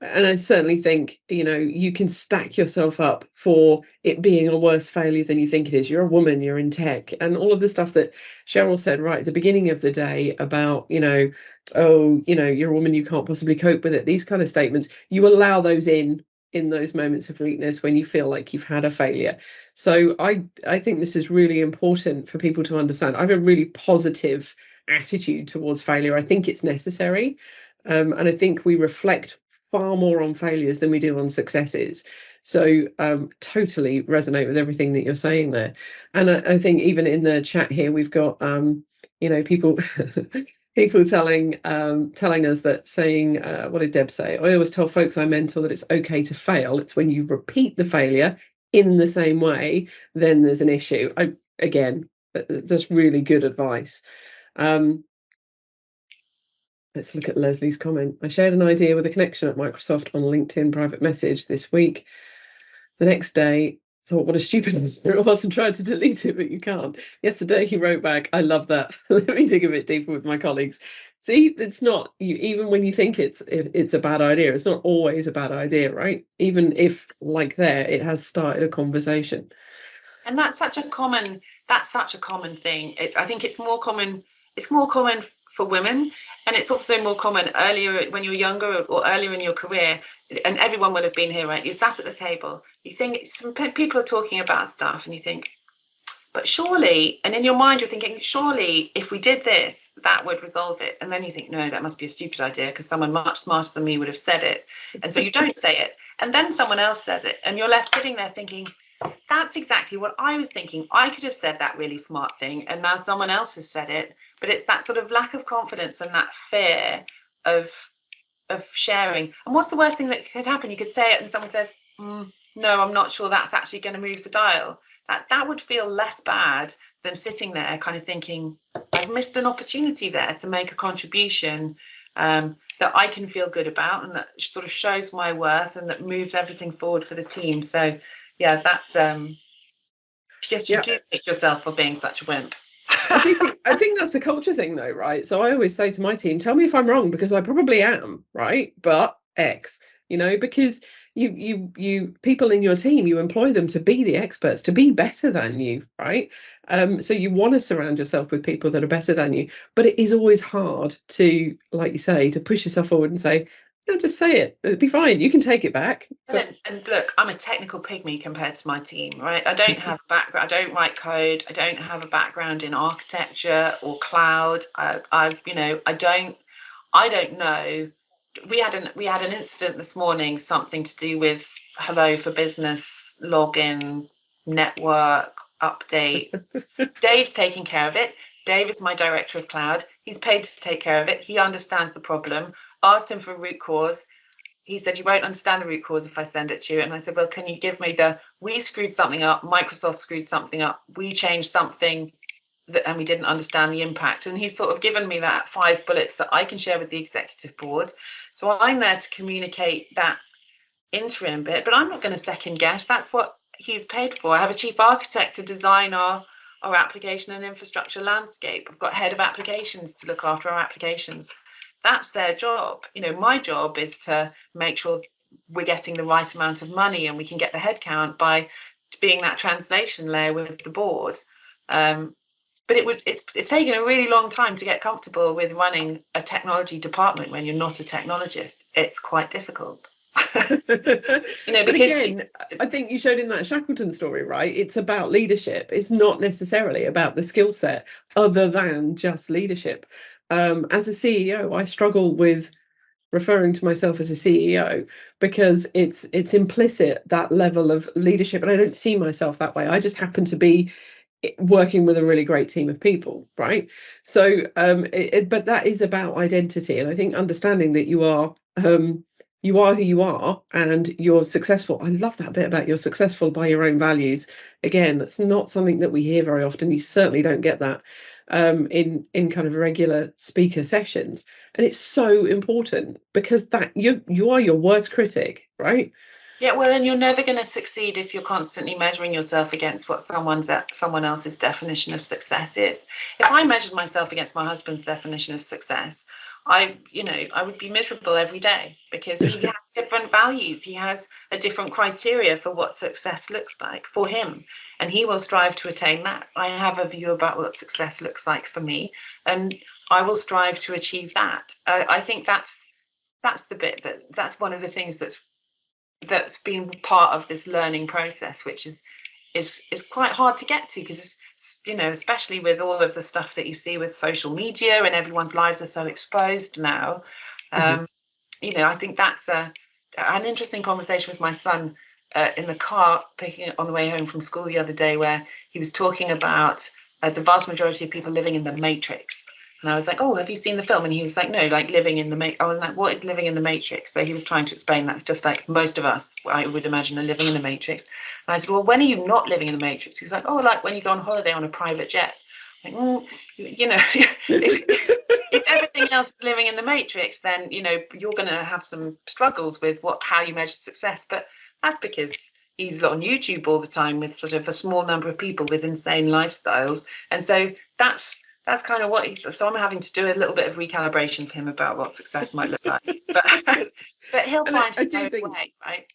and I certainly think, you know, you can stack yourself up for it being a worse failure than you think it is. You're a woman, you're in tech, and all of the stuff that Cheryl said right at the beginning of the day about, you know, oh, you know, you're a woman, you can't possibly cope with it. These kind of statements, you allow those in those moments of weakness when you feel like you've had a failure. So I think this is really important for people to understand. I have a really positive attitude towards failure. I think it's necessary. And I think we reflect far more on failures than we do on successes. So totally resonate with everything that you're saying there. And I think even in the chat here, we've got you know, people people telling us that, saying what did Deb say? I always tell folks I mentor that it's okay to fail. It's when you repeat the failure in the same way, then there's an issue. Again, that's really good advice. Let's look at Leslie's comment. I shared an idea with a connection at Microsoft on LinkedIn private message this week. The next day, thought, what a stupid idea it was, and tried to delete it, but you can't. Yesterday, he wrote back, I love that. Let me dig a bit deeper with my colleagues. See, it's not, even when you think it's a bad idea, it's not always a bad idea, right? Even if, like there, it has started a conversation. And that's such a common thing. I think it's more common for women, and it's also more common earlier when you're younger or earlier in your career. And everyone would have been here, right? You sat at the table, you think some people are talking about stuff, and you think, but surely, and in your mind you're thinking, surely if we did this, that would resolve it. And then you think, no, that must be a stupid idea, because someone much smarter than me would have said it. And so you don't say it, and then someone else says it, and you're left sitting there thinking, that's exactly what I was thinking. I could have said that really smart thing, and now someone else has said it. But it's that sort of lack of confidence and that fear of sharing. And what's the worst thing that could happen? You could say it and someone says, no, I'm not sure that's actually going to move the dial. That would feel less bad than sitting there kind of thinking, I've missed an opportunity there to make a contribution that I can feel good about, and that sort of shows my worth, and that moves everything forward for the team. So yeah, that's yes, you do pick yourself for being such a wimp. I think that's the culture thing, though, right? So I always say to my team, tell me if I'm wrong, because I probably am, right? But X, you know, because you people in your team, you employ them to be the experts, to be better than you, right? So you want to surround yourself with people that are better than you, but it is always hard to, like you say, to push yourself forward and say, no, just say it. It'll be fine. You can take it back. And look, I'm a technical pigmy compared to my team, right? I don't have a background. I don't write code. I don't have a background in architecture or cloud. I don't know. We had an incident this morning, something to do with Hello for Business, login, network, update. Dave's taking care of it. Dave is my director of cloud. He's paid to take care of it. He understands the problem. Asked him for a root cause. He said, you won't understand the root cause if I send it to you. And I said, well, can you give me we screwed something up, Microsoft screwed something up, we changed something and we didn't understand the impact. And he's sort of given me that 5 bullets that I can share with the executive board. So I'm there to communicate that interim bit, but I'm not going to second guess. That's what he's paid for. I have a chief architect to design our application and infrastructure landscape. I've got head of applications to look after our applications. That's their job. You know, my job is to make sure we're getting the right amount of money, and we can get the headcount by being that translation layer with the board. But it's taken a really long time to get comfortable with running a technology department when you're not a technologist. It's quite difficult. You know, because again, I think you showed in that Shackleton story, right? It's about leadership. It's not necessarily about the skill set other than just leadership. As a CEO, I struggle with referring to myself as a CEO because it's implicit, that level of leadership, and I don't see myself that way. I just happen to be working with a really great team of people, right? So but that is about identity, and I think understanding that you are who you are and you're successful. I love that bit about you're successful by your own values. Again, that's not something that we hear very often. You certainly don't get that in kind of regular speaker sessions, and it's so important because that you are your worst critic, right? Yeah, well, and you're never going to succeed if you're constantly measuring yourself against what someone else's definition of success is. If I measured myself against my husband's definition of success, I would be miserable every day because he has different values. He has a different criteria for what success looks like for him, and he will strive to attain that. I have a view about what success looks like for me, and I will strive to achieve that. I think that's the bit that's one of the things that's been part of this learning process, which is quite hard to get to because especially with all of the stuff that you see with social media and everyone's lives are so exposed now. I think that's an interesting conversation with my son in the car picking on the way home from school the other day, where he was talking about the vast majority of people living in the matrix. And I was like, oh, have you seen the film? And he was like, no, like living in the matrix. I was like, what is living in the matrix? So he was trying to explain that's just like most of us, I would imagine, are living in the matrix. And I said, well, when are you not living in the matrix? He was like, oh, like when you go on holiday on a private jet. I'm like, if everything else is living in the matrix, then, you're going to have some struggles with how you measure success. But that's because he's on YouTube all the time with sort of a small number of people with insane lifestyles. And so that's kind of what so I'm having to do a little bit of recalibration for him about what success might look like. But he'll find his own way, right?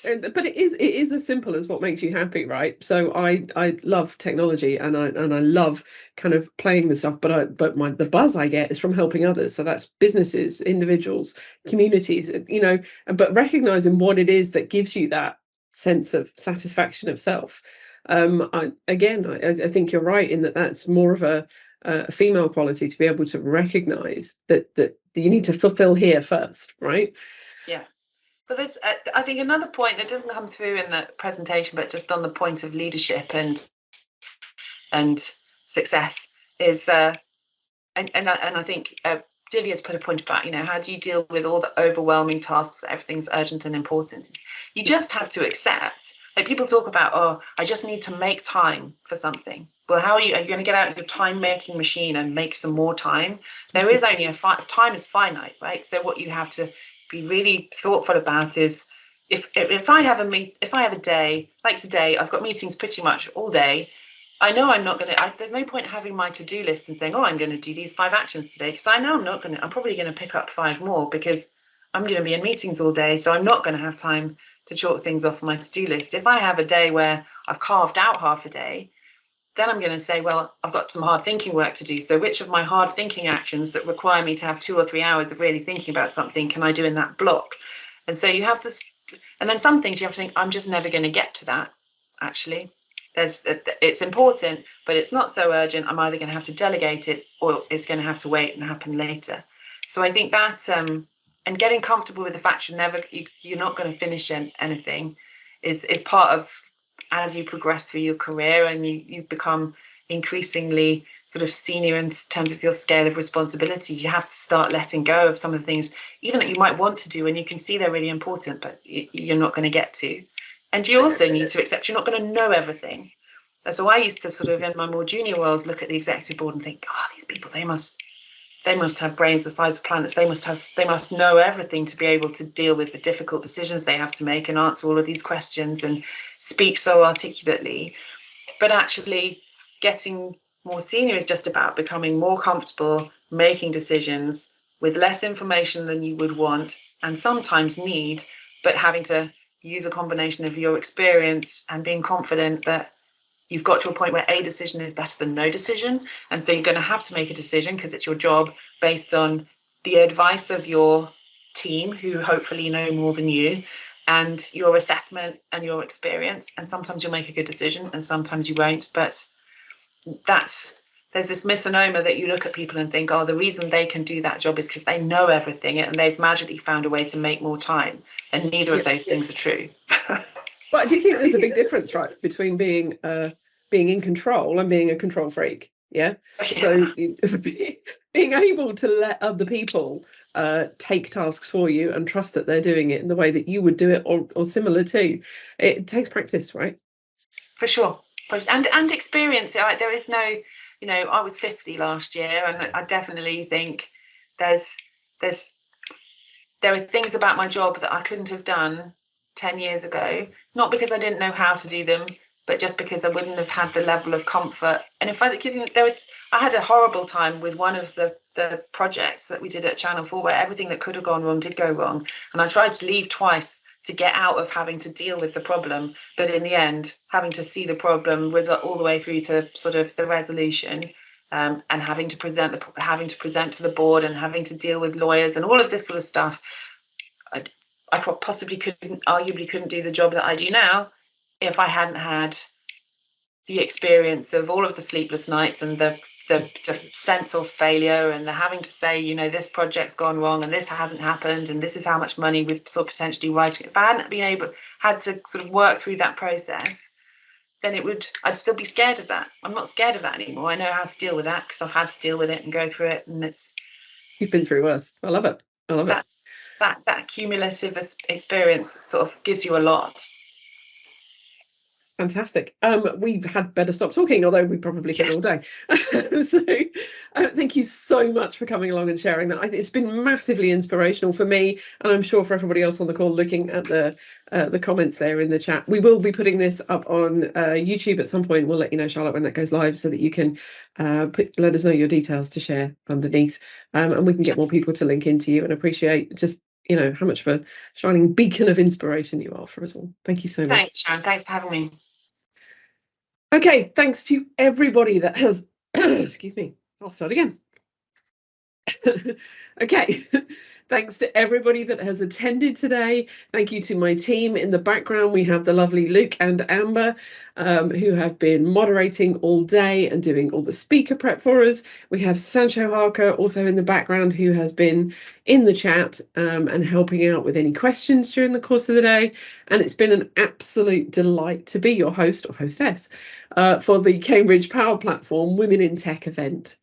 But it is as simple as what makes you happy, right? So I love technology and I love kind of playing with stuff, but the buzz I get is from helping others. So that's businesses, individuals, communities, but recognizing what it is that gives you that sense of satisfaction of self. I think you're right in that's more of a female quality, to be able to recognize that you need to fulfill here first, right? Yeah. But there's, I think, another point that doesn't come through in the presentation, but just on the point of leadership and success is, and I think Divya's put a point about, how do you deal with all the overwhelming tasks that everything's urgent and important? You just have to accept. Like people talk about, oh, I just need to make time for something. Well, how are you going to get out your time-making machine and make some more time? There is only time is finite, right? So what you have to be really thoughtful about is if I have a day like today, I've got meetings pretty much all day. I know I'm not going to. There's no point having my to-do list and saying, oh, I'm going to do these 5 actions today, because I know I'm probably going to pick up 5 more because I'm going to be in meetings all day, so I'm not going to have time to chalk things off my to-do list. If I have a day where I've carved out half a day, then I'm going to say, well, I've got some hard thinking work to do. So which of my hard thinking actions that require me to have 2 or 3 hours of really thinking about something can I do in that block? And so you have to, and then some things you have to think, I'm just never going to get to that, actually. It's important, but it's not so urgent. I'm either going to have to delegate it or it's going to have to wait and happen later. So I think that, and getting comfortable with the fact you're not going to finish anything is part of, as you progress through your career and you become increasingly sort of senior in terms of your scale of responsibilities, you have to start letting go of some of the things, even that you might want to do and you can see they're really important, but you're not going to get to. And you also need to accept you're not going to know everything. So I used to sort of, in my more junior roles, look at the executive board and think, oh, these people, they must have brains the size of planets. They must know everything to be able to deal with the difficult decisions they have to make and answer all of these questions and speak so articulately. But actually getting more senior is just about becoming more comfortable making decisions with less information than you would want and sometimes need, but having to use a combination of your experience and being confident that you've got to a point where a decision is better than no decision. And so you're going to have to make a decision because it's your job based on the advice of your team, who hopefully know more than you, and your assessment and your experience. And sometimes you'll make a good decision and sometimes you won't. But there's this misnomer that you look at people and think, oh, the reason they can do that job is because they know everything and they've magically found a way to make more time. And neither of those things are true. But do you think there's a big difference, right, between being being in control and being a control freak. Yeah. Yeah. So being able to let other people take tasks for you and trust that they're doing it in the way that you would do it, or similar to, it takes practice, right? For sure. And experience. Like, there is no, I was 50 last year, and I definitely think there are things about my job that I couldn't have done 10 years ago, not because I didn't know how to do them, but just because I wouldn't have had the level of comfort. And if I didn't, I had a horrible time with one of the projects that we did at Channel 4, where everything that could have gone wrong did go wrong. And I tried to leave twice to get out of having to deal with the problem. But in the end, having to see the problem all the way through to sort of the resolution, and having to present to the board, and having to deal with lawyers and all of this sort of stuff, I arguably couldn't do the job that I do now if I hadn't had the experience of all of the sleepless nights and the sense of failure, and the having to say, this project's gone wrong and this hasn't happened and this is how much money we're sort of potentially writing. If I hadn't had to sort of work through that process, then I'd still be scared of that. I'm not scared of that anymore. I know how to deal with that because I've had to deal with it and go through it. And you've been through worse. I love it. That cumulative experience sort of gives you a lot. Fantastic. We had better stop talking, although we probably could all day. So thank you so much for coming along and sharing that. It's been massively inspirational for me, and I'm sure for everybody else on the call, looking at the comments there in the chat. We will be putting this up on YouTube at some point. We'll let you know, Charlotte, when that goes live, so that you can let us know your details to share underneath, and we can get more people to link into you, and appreciate just how much of a shining beacon of inspiration you are for us all. Thank you so much. Thanks, Sharon. Thanks for having me. Okay, thanks to everybody that has excuse me, I'll start again. Okay, thanks to everybody that has attended today. Thank you to my team in the background. We have the lovely Luke and Amber, who have been moderating all day and doing all the speaker prep for us. We have Sancho Harker also in the background, who has been in the chat and helping out with any questions during the course of the day. And it's been an absolute delight to be your host or hostess for the Cambridge Power Platform Women in Tech event.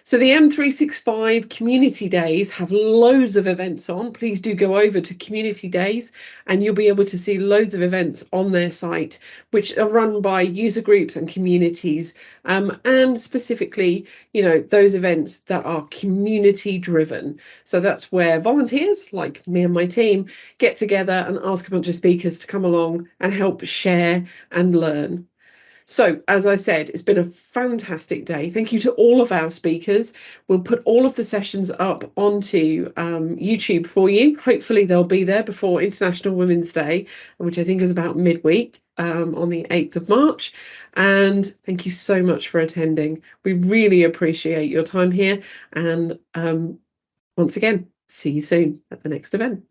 So the M365 Community Days have loads of events on. Please do go over to Community Days and you'll be able to see loads of events on their site, which are run by user groups and communities, and specifically, those events that are community driven. So that's where volunteers like me and my team get together and ask a bunch of speakers to come along and help share and learn. So, as I said, it's been a fantastic day. Thank you to all of our speakers. We'll put all of the sessions up onto YouTube for you. Hopefully they'll be there before International Women's Day, which I think is about midweek on the 8th of March. And thank you so much for attending. We really appreciate your time here. And once again, see you soon at the next event.